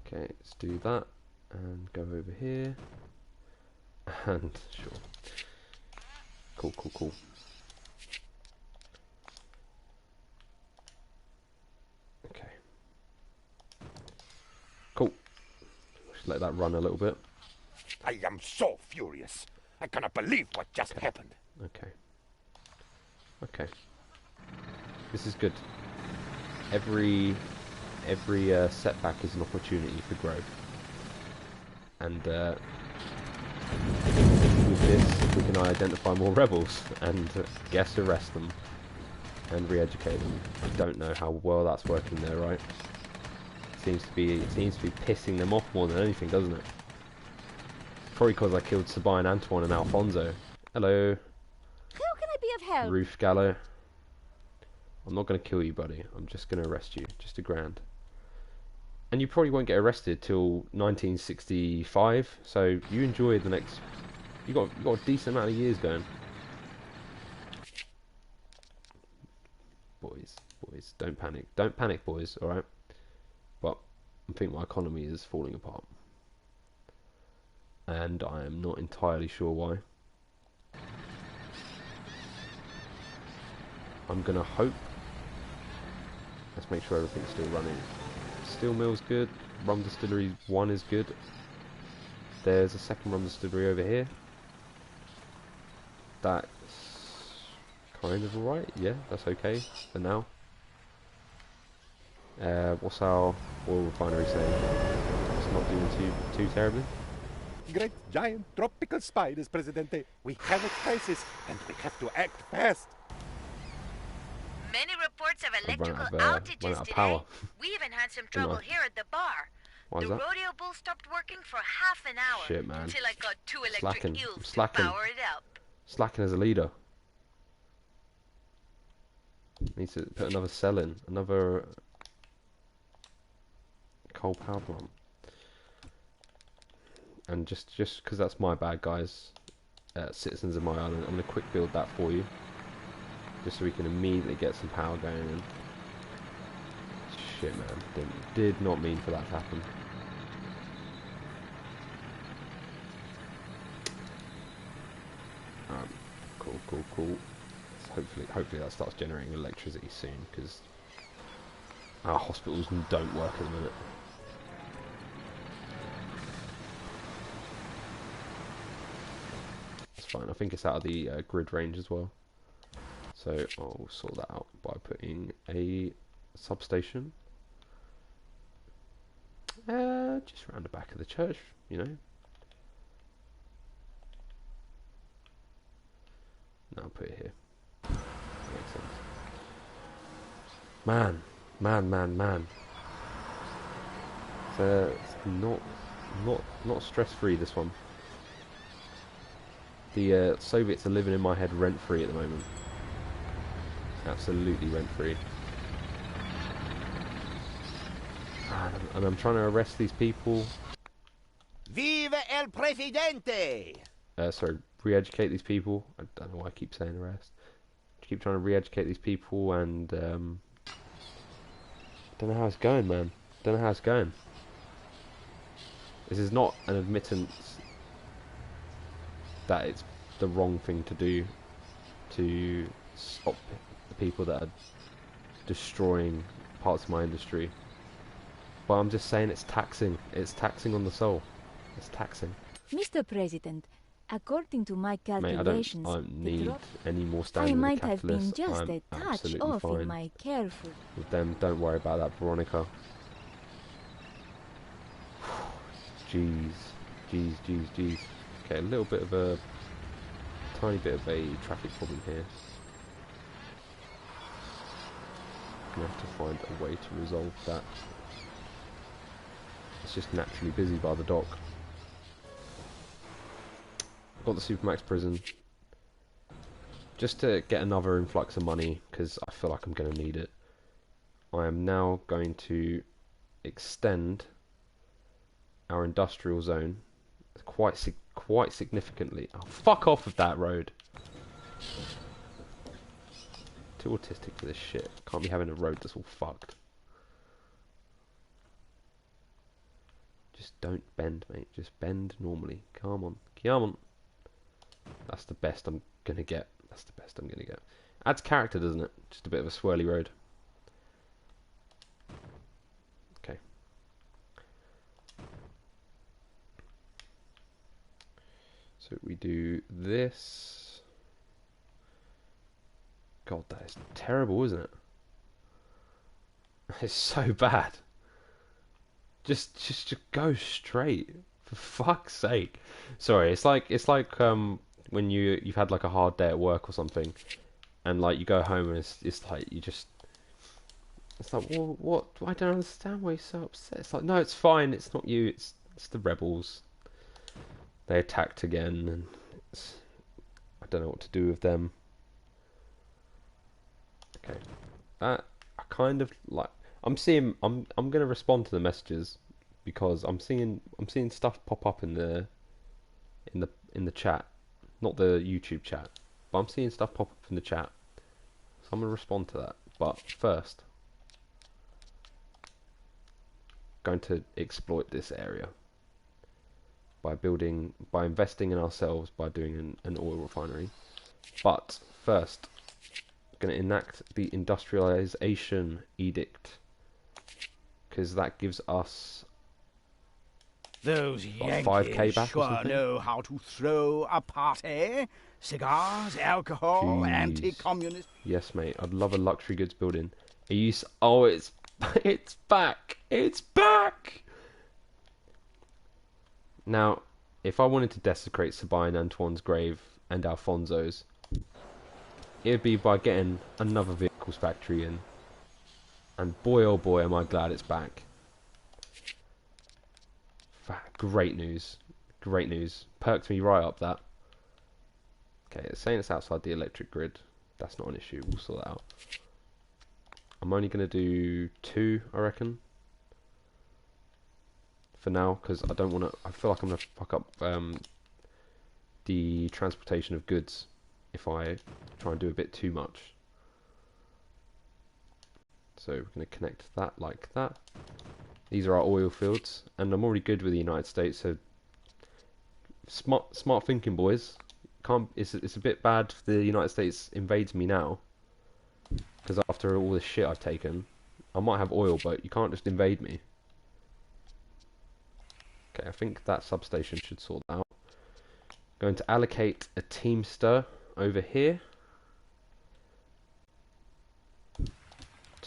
Okay, let's do that. And go over here. And, sure. Cool, cool, cool. Okay. Cool. Just let that run a little bit. I am so furious. I cannot believe what just happened. Okay. Okay. This is good. Every setback is an opportunity for growth. And with this, we can identify more rebels and guess arrest them and re-educate them. I don't know how well that's working there, right? It seems to be pissing them off more than anything, doesn't it? Probably because I killed Sabine, Antoine, and Alfonso. Hello. How can I be of help? Roof Gallo. I'm not going to kill you, buddy. I'm just going to arrest you. Just $1,000. And you probably won't get arrested till 1965. So you enjoy the next. You got a decent amount of years going. Boys, don't panic. Don't panic, boys. All right. But I think my economy is falling apart, and I am not entirely sure why. I'm gonna hope. Let's make sure everything's still running. Steel mill's good. Rum distillery 1 is good. There's a second rum distillery over here. That's kind of alright. Yeah, that's okay for now. What's our oil refinery saying? It's not doing too terribly. Great giant tropical spiders, Presidente. We have a crisis, and we have to act fast. Many reports of electrical run out outages of today. power. We even had some trouble here at the bar. Why is The that? rodeo bull stopped working for half an hour Shit, man. until I got 2 electric Slacking. eels to Slacking. power it up. Slacking as a leader. Needs to put another cell in. Another coal power plant. And just because that's my bad, guys, citizens of my island, I'm going to quick build that for you. Just so we can immediately get some power going in. Shit, man. Did not mean for that to happen. Cool. So hopefully that starts generating electricity soon, because our hospitals don't work at the minute. It's fine. I think it's out of the grid range as well. So So I'll sort that out by putting a substation just around the back of the church, you know. No, I'll put it here. That makes sense. Man. It's not stress-free, this one. The Soviets are living in my head rent-free at the moment. Absolutely rent-free. And I'm trying to arrest these people. Viva el presidente! Sorry, re-educate these people. I don't know why I keep saying arrest. I keep trying to re-educate these people, and don't know how it's going, man. Don't know how it's going. This is not an admittance that it's the wrong thing to do to stop the people that are destroying parts of my industry. But I'm just saying it's taxing. It's taxing on the soul. It's taxing. Mr. President, according to my Mate, calculations, I don't need any more standing I with might the have been capitalists. just I'm a touch absolutely off fine in my careful. with them. Don't worry about that, Veronica. Jeez. Okay, a little bit of a tiny bit of a traffic problem here. Gonna have to find a way to resolve that. It's just naturally busy by the dock. Got the Supermax prison just to get another influx of money, because I feel like I'm going to need it. I am now going to extend our industrial zone quite significantly. Oh, fuck off of that road. Too autistic for this shit. Can't be having a road that's all fucked. Just don't bend, mate. Just bend normally. Come on. That's the best I'm gonna get. Adds character, doesn't it? Just a bit of a swirly road. Okay. So we do this. God, that is terrible, isn't it? It's so bad. Just go straight, for fuck's sake. Sorry, it's like when you've had like a hard day at work or something, and like you go home and it's like it's like, well, what? I don't understand why you're so upset. It's like, no, it's fine. It's not you. It's the rebels. They attacked again, and I don't know what to do with them. Okay, I kind of like. I'm gonna respond to the messages because I'm seeing stuff pop up in the chat, not the YouTube chat, but I'm seeing stuff pop up in the chat. So I'm gonna respond to that. But first, going to exploit this area by investing in ourselves by doing an oil refinery. But first, I'm going to enact the industrialization edict, because that gives us Those what, Yankees 5k back or sure something? know how to throw a party. Cigars, alcohol, Jeez. anti-communist. Yes, mate. I'd love a luxury goods building. Oh, it's back. It's back. Now, if I wanted to desecrate Sabine Antoine's grave and Alfonso's, it'd be by getting another vehicles factory in. And boy, oh boy, am I glad it's back. Great news. Great news. Perked me right up, that. Okay, it's saying it's outside the electric grid. That's not an issue. We'll sort that out. I'm only going to do 2, I reckon. For now, because I don't want to. I feel like I'm going to fuck up the transportation of goods if I try and do a bit too much. So we're going to connect that like that. These are our oil fields, and I'm already good with the United States. So smart thinking, boys. It's a bit bad if the United States invades me now, because after all this shit I've taken, I might have oil, but you can't just invade me. Okay, I think that substation should sort that out. Going to allocate a Teamster over here.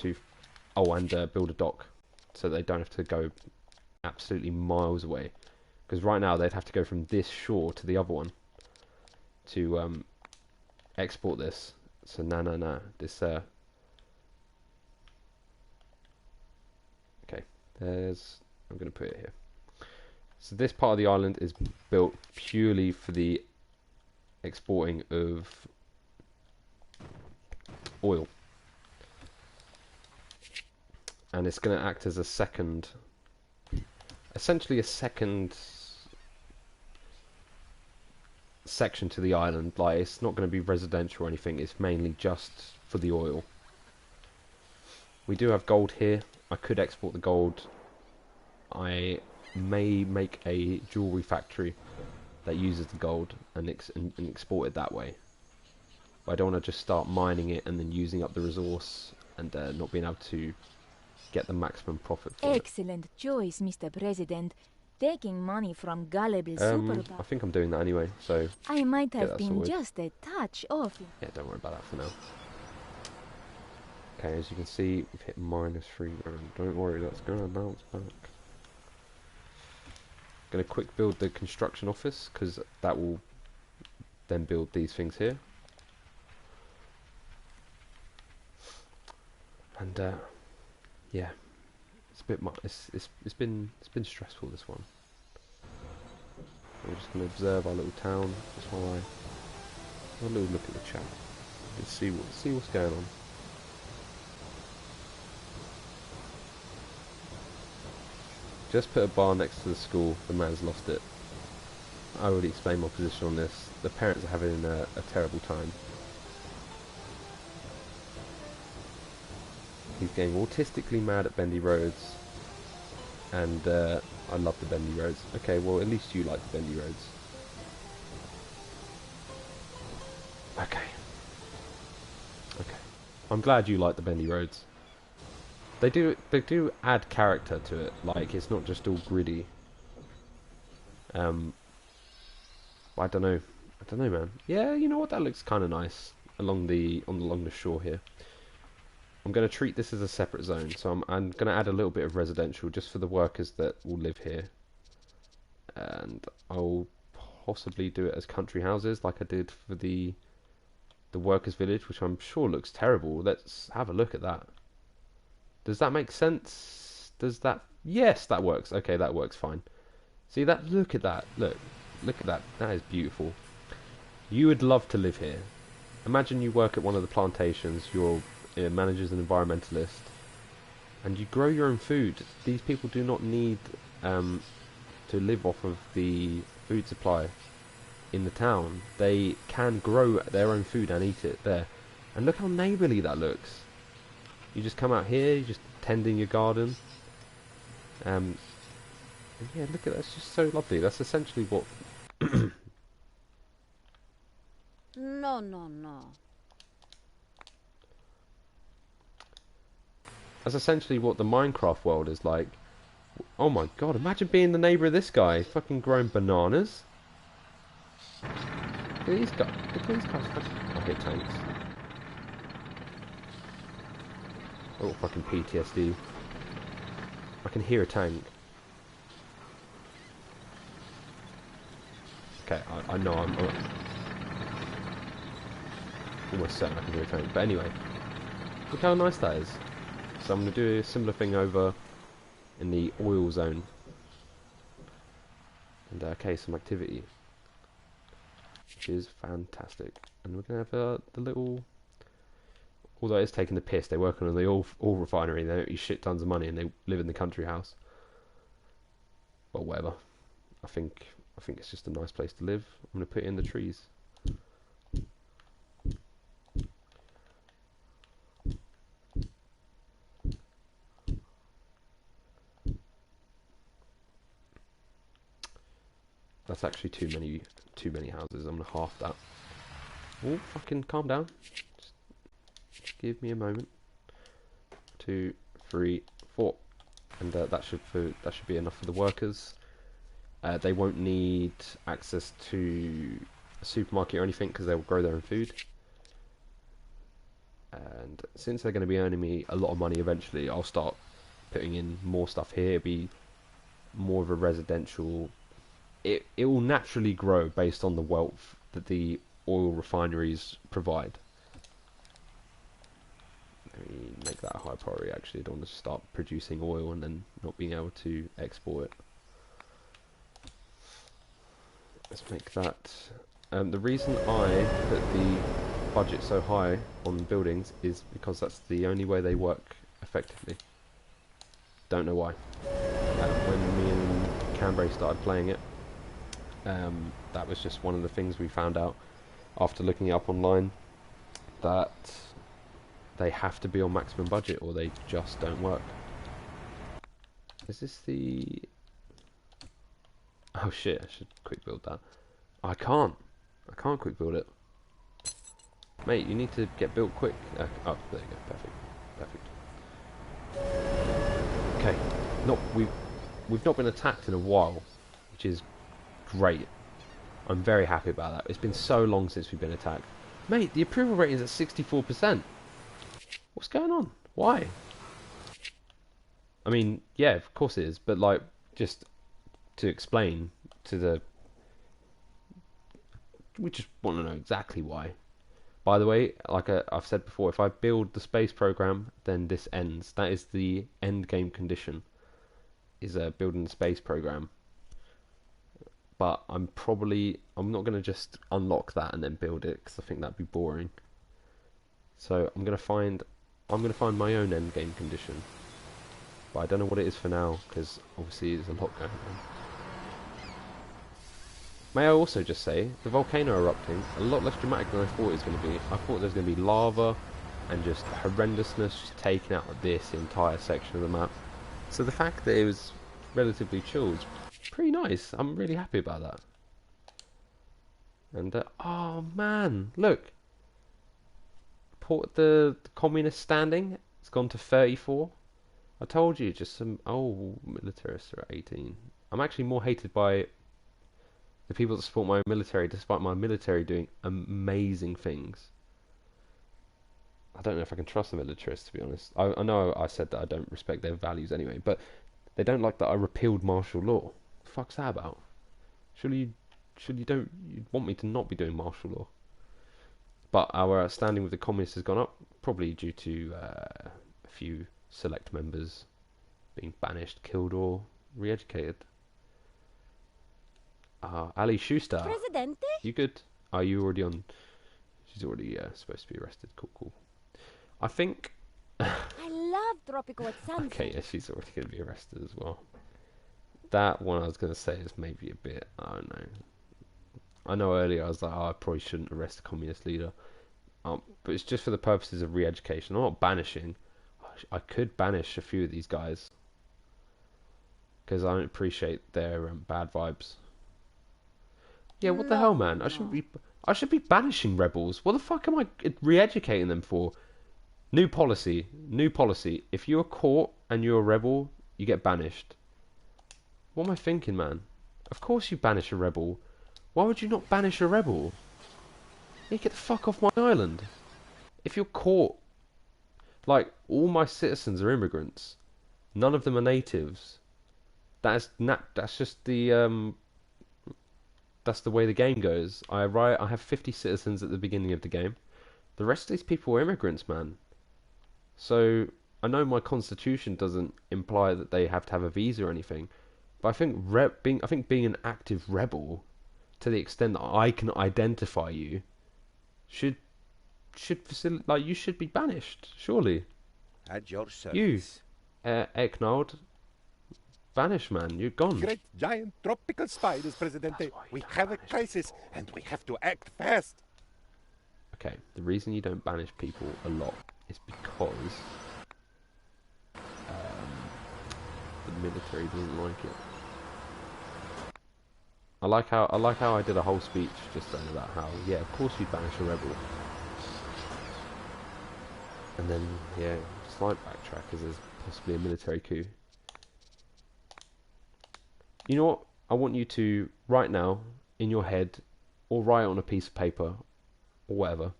to... Oh, and build a dock, so they don't have to go absolutely miles away. Because right now they'd have to go from this shore to the other one to export this. So nah. This okay. I'm gonna put it here. So this part of the island is built purely for the exporting of oil, and it's going to act as a second, essentially a second section to the island. Like, it's not going to be residential or anything, it's mainly just for the oil. We do have gold here. I could export the gold. I may make a jewelry factory that uses the gold and export it that way. But I don't want to just start mining it and then using up the resource and not being able to get the maximum profit for Excellent choice, Mr. President. Taking money from gullible I superpower. think I'm doing that anyway, so I might have that been sorted. just a touch off. yeah, don't worry about that for now. Okay, as you can see, we've hit -3 grand. Don't worry, that's going to bounce back. Going to quick build the construction office, because that will then build these things here. And yeah, it's a bit much. It's been stressful, this one. We're just going to observe our little town just while I have a little look at the chat and see what's going on. Just put a bar next to the school. The man's lost it. I already explained my position on this. The parents are having a terrible time. He's getting autistically mad at bendy roads, and I love the bendy roads. Okay, well, at least you like the bendy roads. Okay. I'm glad you like the bendy roads. They do add character to it. Like, it's not just all gritty. I don't know, man. Yeah, you know what? That looks kind of nice along the shore here. I'm going to treat this as a separate zone, so I'm going to add a little bit of residential just for the workers that will live here, and I'll possibly do it as country houses like I did for the workers' village, which I'm sure looks terrible. Let's have a look at that. Does that make sense? Does that... Yes, that works. Okay, that works fine. See that? Look at that. Look at that. That is beautiful. You would love to live here. Imagine you work at one of the plantations. You're manager's an environmentalist, and you grow your own food. These people do not need to live off of the food supply in the town. They can grow their own food and eat it there. And look how neighbourly that looks. You just come out here, you're just tending your garden. And yeah, look at that, it's just so lovely. That's essentially what... No. That's essentially what the Minecraft world is like. Oh my god, imagine being the neighbour of this guy. Fucking growing bananas. Look at these guys. I hit tanks. Oh, fucking PTSD. I can hear a tank. Okay, I know I'm almost certain I can hear a tank. But anyway, look how nice that is. So I'm going to do a similar thing over in the oil zone. And okay, some activity. Which is fantastic. And we're going to have the little... Although it's taking the piss, they're working on the oil refinery, they don't use shit tons of money, and they live in the country house. Well, whatever. I think it's just a nice place to live. I'm going to put in the trees. That's actually too many houses. I'm going to half that. Oh, fucking calm down. Just give me a moment. 2, 3, 4, and that should be enough for the workers. They won't need access to a supermarket or anything because they'll grow their own food. And since they're going to be earning me a lot of money eventually, I'll start putting in more stuff here. It'll be more of a residential. It will naturally grow based on the wealth that the oil refineries provide. Let me make that a high priority. Actually, I don't want to start producing oil and then not being able to export it. Let's make that. The reason I put the budget so high on buildings is because that's the only way they work effectively. Don't know why. When me and Cambray started playing it, that was just one of the things we found out after looking it up online, that they have to be on maximum budget or they just don't work. Is this the... Oh shit, I should quick build that. I can't quick build it. Mate, you need to get built quick. Oh, there you go. Perfect. Okay. We've not been attacked in a while, which is great. I'm very happy about that. It's been so long since we've been attacked. Mate, the approval rating is at 64%. What's going on? Why? I mean, yeah, of course it is, but like, just to explain to the... We just want to know exactly why. By the way, like I've said before, if I build the space program, then this ends. That is the end game condition, is building the space program. But I'm not going to just unlock that and then build it, because I think that'd be boring. So I'm going to find my own end game condition. But I don't know what it is for now, because obviously there's a lot going on. May I also just say, the volcano erupting, a lot less dramatic than I thought it was going to be. I thought there was going to be lava and just horrendousness just taking out this entire section of the map. So the fact that it was relatively chill is pretty nice. I'm really happy about that. And, oh man, look. The communist standing, it's gone to 34. I told you, just some, oh, militarists are at 18. I'm actually more hated by the people that support my military, despite my military doing amazing things. I don't know if I can trust the militarists, to be honest. I know I said that I don't respect their values anyway, but they don't like that I repealed martial law. What the fuck's that about? Surely you'd want me to not be doing martial law. But our standing with the communists has gone up, probably due to a few select members being banished, killed, or re-educated. Ali Schuster. Presidente? You good? Are you already on? She's already supposed to be arrested. Cool. I think... I love Tropico at sunset. Okay, yeah, she's already going to be arrested as well. That one I was going to say is maybe a bit... I don't know. I know earlier I was like, oh, I probably shouldn't arrest a communist leader. But it's just for the purposes of re-education. I'm not banishing. I could banish a few of these guys. Because I don't appreciate their bad vibes. Yeah, what the hell, man? I should be banishing rebels. What the fuck am I re-educating them for? New policy. If you're caught and you're a rebel, you get banished. What am I thinking, man? Of course you banish a rebel. Why would you not banish a rebel? Yeah, get the fuck off my island. If you're caught... Like, all my citizens are immigrants. None of them are natives. That's just the... That's the way the game goes. I have 50 citizens at the beginning of the game. The rest of these people are immigrants, man. So, I know my constitution doesn't imply that they have to have a visa or anything. But I think being an active rebel, to the extent that I can identify you, should facilitate, like, you should be banished, surely. At your service. You, Eknard, vanish, man. You're gone. Great giant tropical spiders, Presidente. We have a crisis, and we have to act fast. Okay, the reason you don't banish people a lot is because the military doesn't like it. I like how I did a whole speech just saying about how, yeah, of course you banish a rebel. And then, yeah, slight backtrack because there's possibly a military coup. You know what? I want you to, right now, in your head, or write on a piece of paper, or whatever,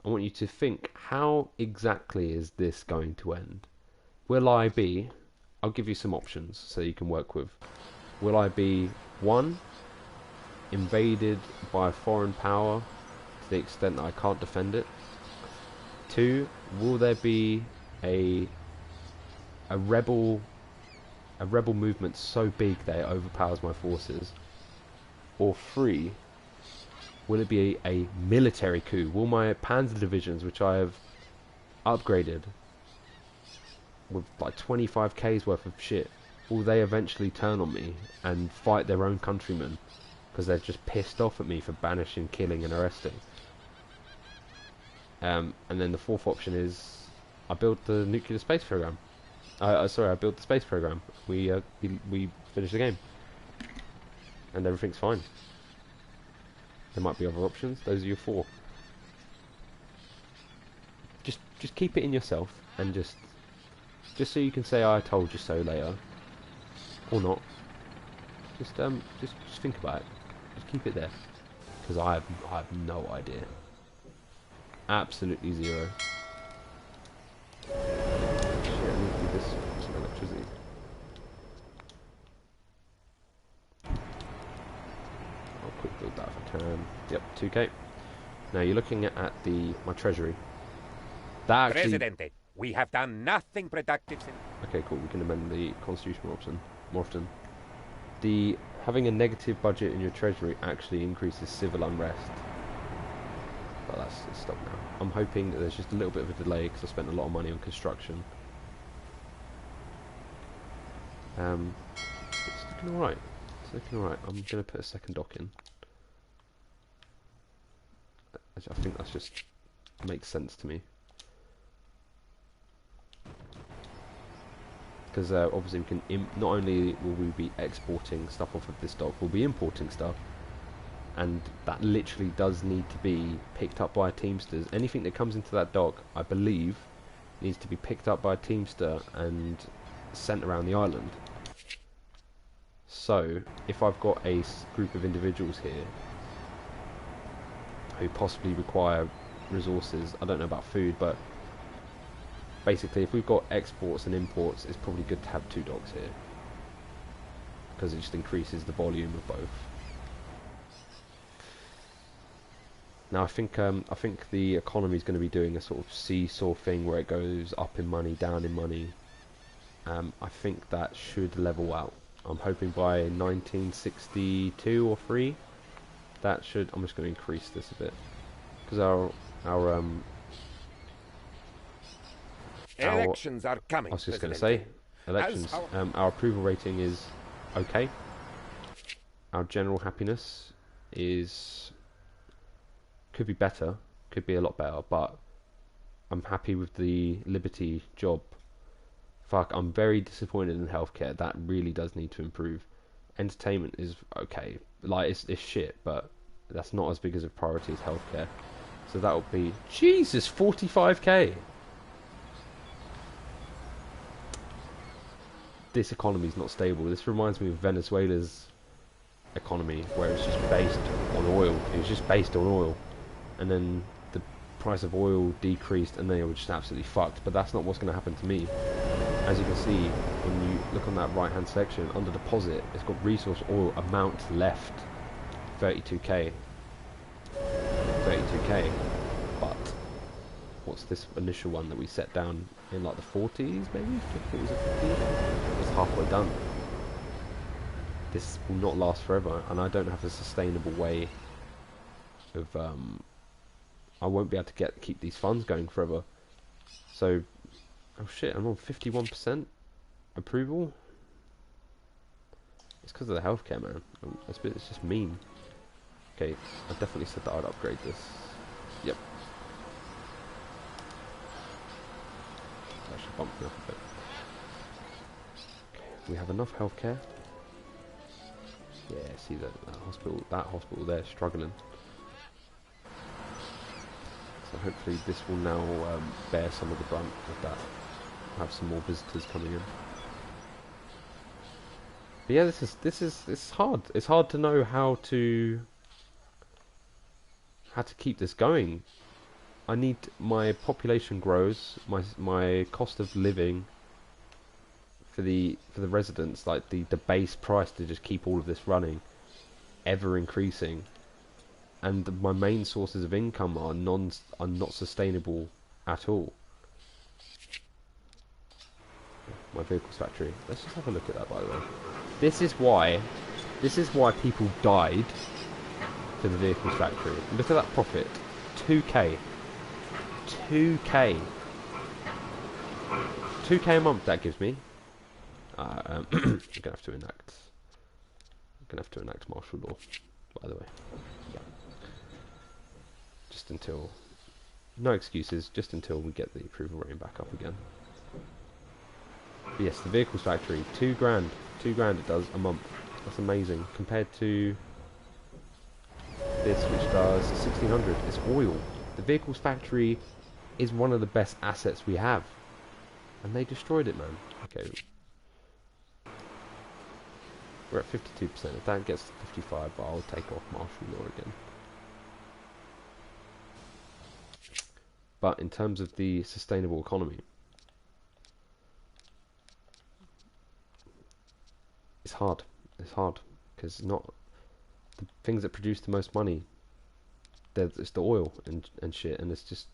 I want you to think, how exactly is this going to end? Will I be... I'll give you some options so you can work with. Will I be, 1, invaded by a foreign power to the extent that I can't defend it? 2, will there be a rebel movement so big that it overpowers my forces? Or 3, will it be a military coup? Will my panzer divisions, which I have upgraded with like 25k's worth of shit, will they eventually turn on me and fight their own countrymen because they're just pissed off at me for banishing, killing and arresting? And then the 4th option is I built the nuclear space program. Sorry, I built the space program. We finished the game and everything's fine. There might be other options. Those are your 4. Just keep it in yourself and just so you can say I told you so later, or not. Just think about it. Just keep it there, because I have no idea. Absolutely zero. Shit, I need to do this for some electricity. I'll quick build that if I can. Yep, 2k. Now you're looking at my treasury. That actually... Presidente, we have done nothing productive since... Okay, cool. We can amend the constitution more often. Having a negative budget in your treasury actually increases civil unrest. But it's stopped now. I'm hoping that there's just a little bit of a delay because I spent a lot of money on construction. It's looking alright. It's looking alright. I'm going to put a second dock in. I think that's just makes sense to me. Because obviously we can not only will we be exporting stuff off of this dock, we'll be importing stuff, and that literally does need to be picked up by a Teamsters. Anything that comes into that dock, I believe, needs to be picked up by a Teamster and sent around the island. So if I've got a group of individuals here who possibly require resources, I don't know about food, but basically, if we've got exports and imports, it's probably good to have 2 docks here, because it just increases the volume of both. Now, I think the economy is going to be doing a sort of seesaw thing where it goes up in money, down in money. I think that should level out. I'm hoping by 1962 or 3, that should. I'm just going to increase this a bit, because our elections are coming. I was just going to say, elections. Our approval rating is okay. Our general happiness could be better, could be a lot better, but I'm happy with the Liberty job. Fuck, I'm very disappointed in healthcare. That really does need to improve. Entertainment is okay. Like, it's shit, but that's not as big as a priority as healthcare. So that would be... Jesus, 45k! This economy is not stable. This reminds me of Venezuela's economy, where it's just based on oil. It was just based on oil, and then the price of oil decreased, and they were just absolutely fucked. But that's not what's going to happen to me. As you can see, when you look on that right-hand section under deposit, it's got resource oil amount left, 32k. 32k. But what's this initial one that we set down in like the 40s, maybe? It was a 50. It's halfway done. This will not last forever, and I don't have a sustainable way of I won't be able to keep these funds going forever. So, oh shit, I'm on 51% approval. It's because of the healthcare, man. It's just mean. Okay, I definitely said that I'd upgrade this. Yep. I should bump me up a bit. Okay, we have enough healthcare. Yeah, see that hospital there struggling. So hopefully this will now bear some of the brunt of that. We'll have some more visitors coming in. But yeah, it's hard. It's hard to know how to keep this going. I need my population grows, my cost of living for the residents, like the base price to just keep all of this running, ever increasing, and my main sources of income are not sustainable at all. My vehicles factory. Let's just have a look at that, by the way. This is why people died for the vehicles factory. Look at that profit. 2k. 2k. 2k a month that gives me. I'm gonna have to enact martial law, by the way. Yeah. Just until, no excuses, just until we get the approval rating back up again. But yes, the vehicles factory, 2 grand. 2 grand it does a month. That's amazing. Compared to this, which does 1600. It's oil. The vehicles factory is one of the best assets we have. And they destroyed it, man. Okay. We're at 52%. If that gets to 55, I'll take off martial law again. But in terms of the sustainable economy, it's hard. It's hard because not the things that produce the most money. It's the oil and shit, and it's just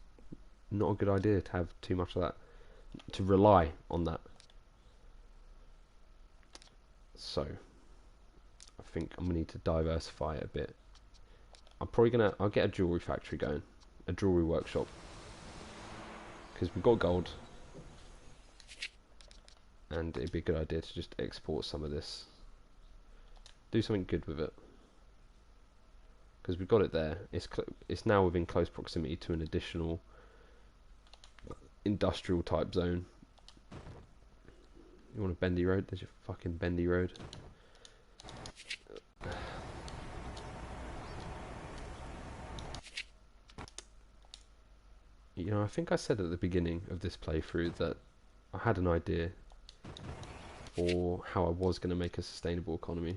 not a good idea to have too much of that, to rely on that. So I think I'm gonna need to diversify it a bit. I'll get a jewelry factory going, a jewelry workshop, because we've got gold, and it'd be a good idea to just export some of this, do something good with it, because we've got it there. It's now within close proximity to an additional industrial type zone. You want a bendy road? There's your fucking bendy road. You know, I think I said at the beginning of this playthrough that I had an idea for how I was going to make a sustainable economy.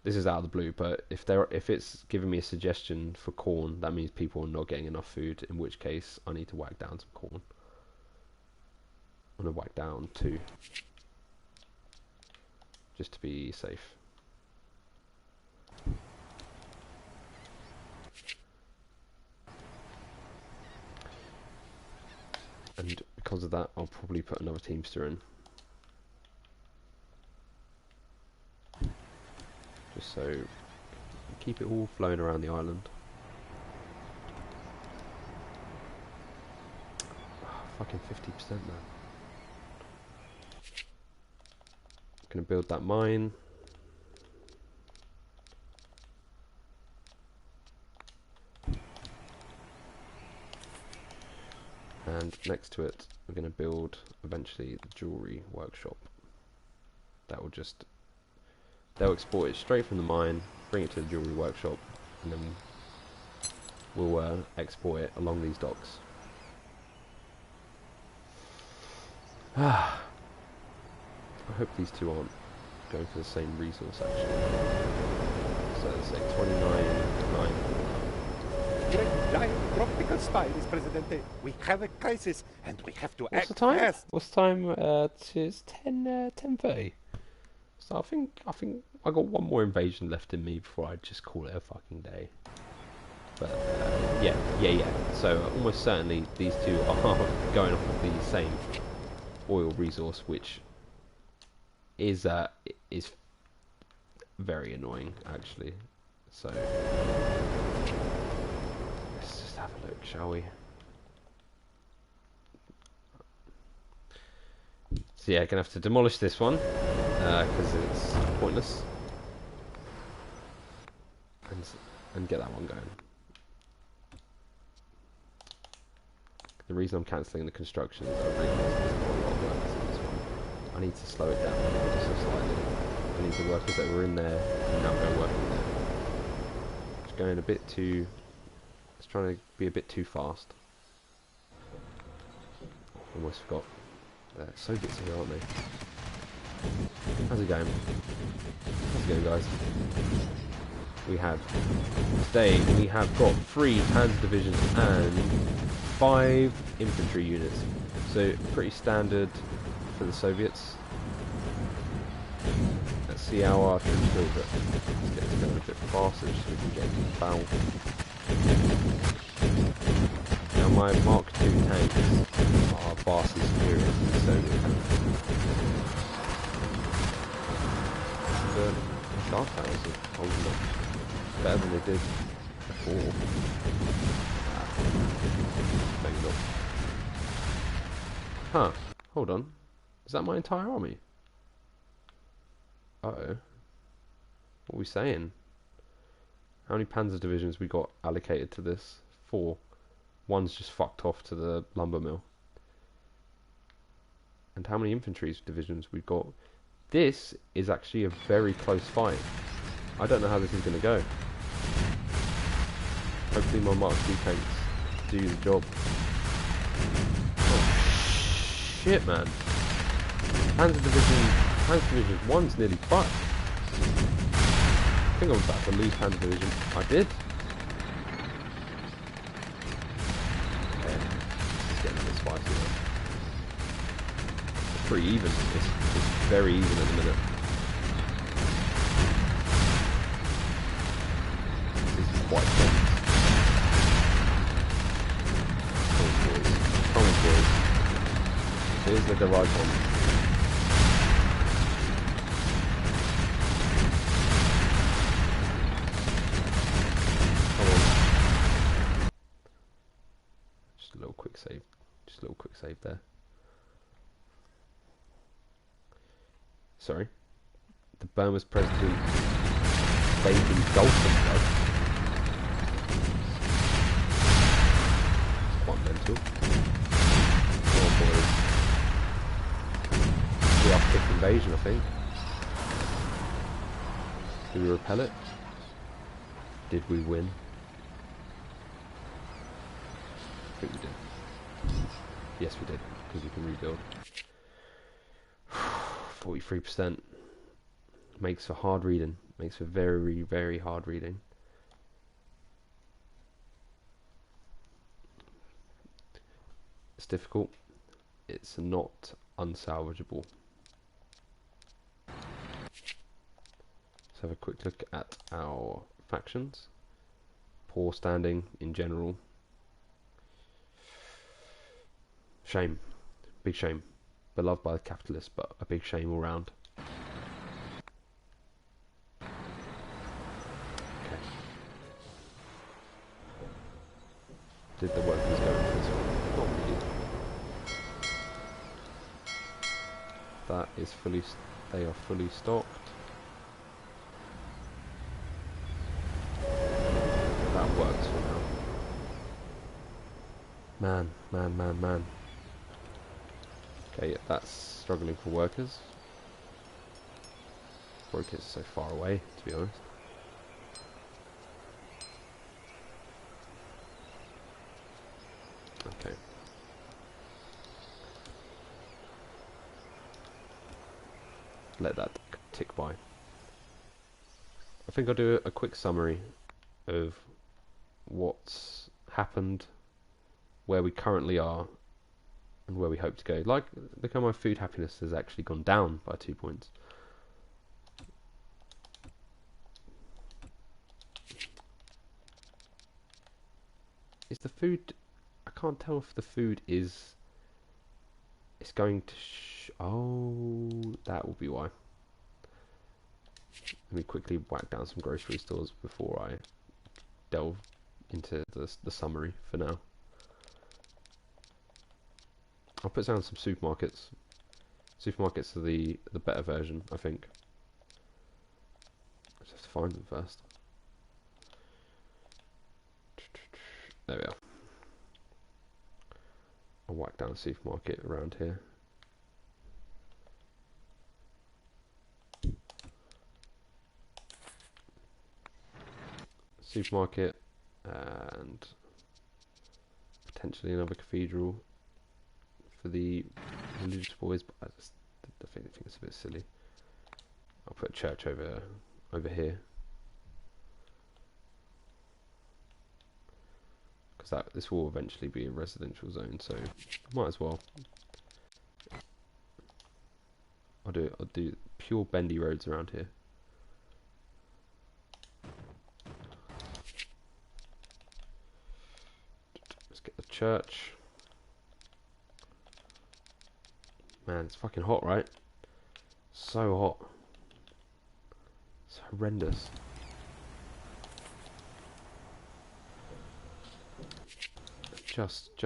This is out of the blue, but if it's giving me a suggestion for corn, that means people are not getting enough food, in which case I need to whack down some corn. I'm going to whack down 2, just to be safe. And because of that, I'll probably put another teamster in. Just so keep it all flowing around the island. Oh, fucking 50% now. Gonna build that mine. And next to it, we're going to build eventually the jewelry workshop. That will just, they'll export it straight from the mine, bring it to the jewelry workshop, and then we'll export it along these docks. I hope these two aren't going for the same resource actually. So let's say 29.9. Great giant tropical spiders, Presidente. We have a crisis, and we have to act fast. What's the time? It's 10:30. So I think I got one more invasion left in me before I just call it a fucking day. But yeah. So almost certainly these two are going off of the same oil resource, which is very annoying actually. So let's just have a look, shall we? So yeah, gonna have to demolish this one because it's pointless, and get that one going. The reason I'm cancelling the construction is I realise there's not a lot of workers in this one. I need to slow it down just so slightly. I need the workers that were in there to now go working there. It's going a bit too. It's trying to be a bit too fast. Almost forgot. Soviets here, aren't they? How's it going? How's it going, guys? Today we have got 3 panzer divisions and 5 infantry units. So pretty standard for the Soviets. Let's see how our troops go, but let's get this going a bit faster just so we can get into the battle. Now my Mark II tanks are vastly superior to the Soviet tanks. The Dark Towers are holding up better than they did before. Maybe not. Huh, hold on. Is that my entire army? Uh-oh. What are we saying? How many panzer divisions we got allocated to this? 4. One's just fucked off to the lumber mill. And how many infantry divisions we've got? This is actually a very close fight. I don't know how this is going to go. Hopefully my Mark II tanks do the job. Oh, shit, man. Panzer Division 1's nearly fucked. I think I'm about to lose Panzer Division. I did. Okay, it's getting a bit spicy now. It's pretty even. It's very even at the minute. This is quite tense. Come on, boys. Here's the garage one. Come on. Just a little quick save. Just a little quick save there. Sorry. The Burma's president bathing dolphin blood. It's quite mental. Come on, boys. We have quick invasion, I think. Did we repel it? Did we win? I think we did. Yes, we did, because we can rebuild. 43% makes for hard reading. Makes for very, very hard reading. It's difficult. It's not unsalvageable. Let's have a quick look at our factions. Poor standing in general. Shame. Big shame. Beloved by the capitalists, but a big shame all round. Okay. Did the workers go into this one? Not really. That is fully... They are fully stocked. That works for now. Man. Okay, yeah, that's struggling for workers. Workers are so far away, to be honest. Okay. Let that tick by. I think I'll do a quick summary of what's happened, where we currently are, and where we hope to go. Like, look how my food happiness has actually gone down by 2 points. Is the food... I can't tell if the food is... It's going to... Oh, that will be why. Let me quickly whack down some grocery stores before I delve into the summary for now. I'll put down some supermarkets. Supermarkets are the better version, I think. I just have to find them first. There we are. I'll whack down a supermarket around here. Supermarket and potentially another cathedral for the religious boys, but I think it's a bit silly. I'll put a church over here. because this will eventually be a residential zone, so might as well. I'll do pure bendy roads around here. Let's get the church. Man, it's fucking hot, right? So hot. It's horrendous. Just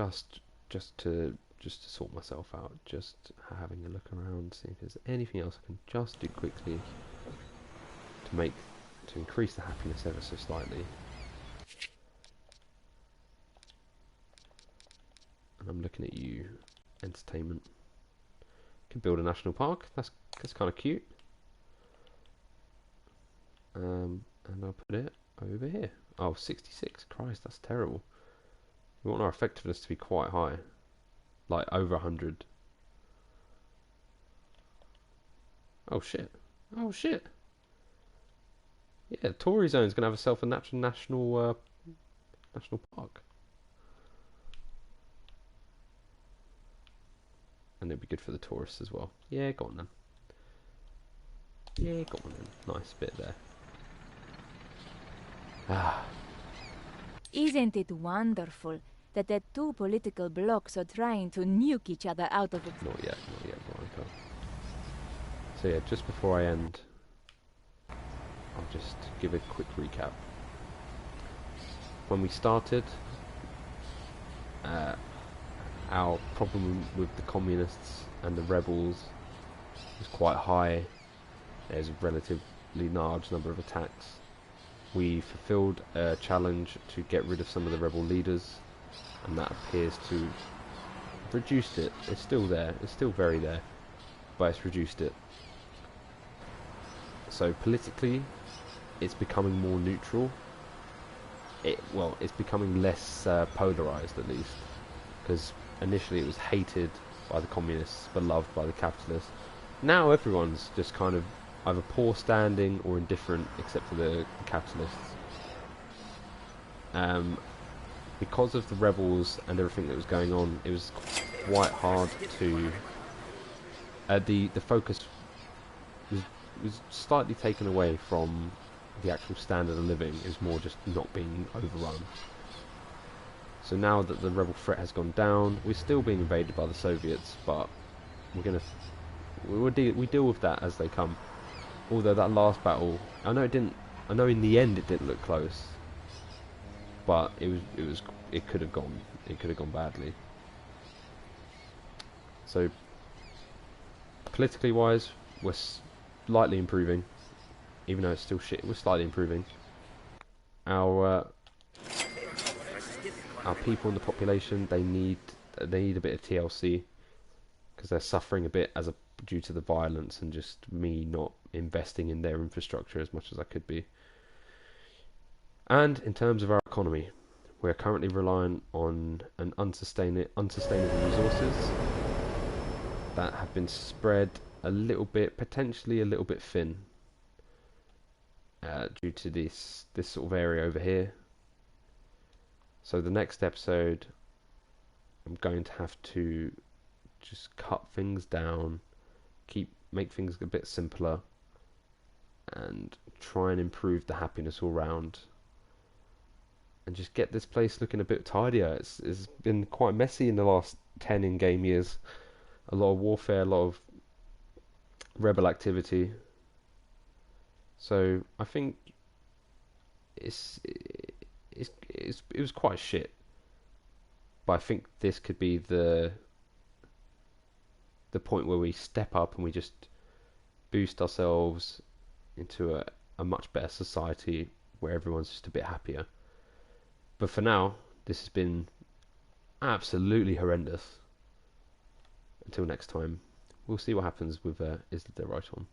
to sort myself out, just having a look around, see if there's anything else I can just do quickly to increase the happiness ever so slightly. And I'm looking at you, entertainment. Can build a national park. That's kind of cute. And I'll put it over here. Oh, 66. Christ, that's terrible. We want our effectiveness to be quite high, like over 100. Oh shit! Oh shit! Yeah, Tory zone's gonna have itself a national park, and it'd be good for the tourists as well. Yeah, go on then. Yeah, go on then. Nice bit there. Ah. Isn't it wonderful that the two political blocs are trying to nuke each other out of it? Not yet, Veronica. So yeah, just before I end, I'll just give a quick recap. When we started, our problem with the communists and the rebels was quite high. There's a relatively large number of attacks. We fulfilled a challenge to get rid of some of the rebel leaders, and that appears to have reduced it. It's still there, it's still very there, but it's reduced it. So politically, it's becoming more neutral. It's becoming less polarized, at least, because initially it was hated by the communists but loved by the capitalists. Now everyone's just kind of either poor standing or indifferent, except for the capitalists. Because of the rebels and everything that was going on, it was quite hard to. The focus was slightly taken away from the actual standard of living. It was more just not being overrun. So now that the rebel threat has gone down, we're still being invaded by the Soviets, but we deal with that as they come. Although that last battle, I know in the end it didn't look close, but it could have gone badly. So politically wise, we're slightly improving, even though it's still shit. We're slightly improving. Our people in the population, they need a bit of TLC, because they're suffering a bit due to the violence and just me not investing in their infrastructure as much as I could be. And in terms of our economy, we're currently reliant on an unsustainable resources that have been spread a little bit, potentially a little bit thin, due to this sort of area over here. So the next episode, I'm going to have to just cut things down, make things a bit simpler, and try and improve the happiness all round, and just get this place looking a bit tidier. It's been quite messy in the last 10 in-game years. A lot of warfare, a lot of rebel activity. So I think it was quite shit. But I think this could be the point where we step up and we just boost ourselves into a much better society where everyone's just a bit happier. But for now, this has been absolutely horrendous. Until next time, we'll see what happens with Is There Right On.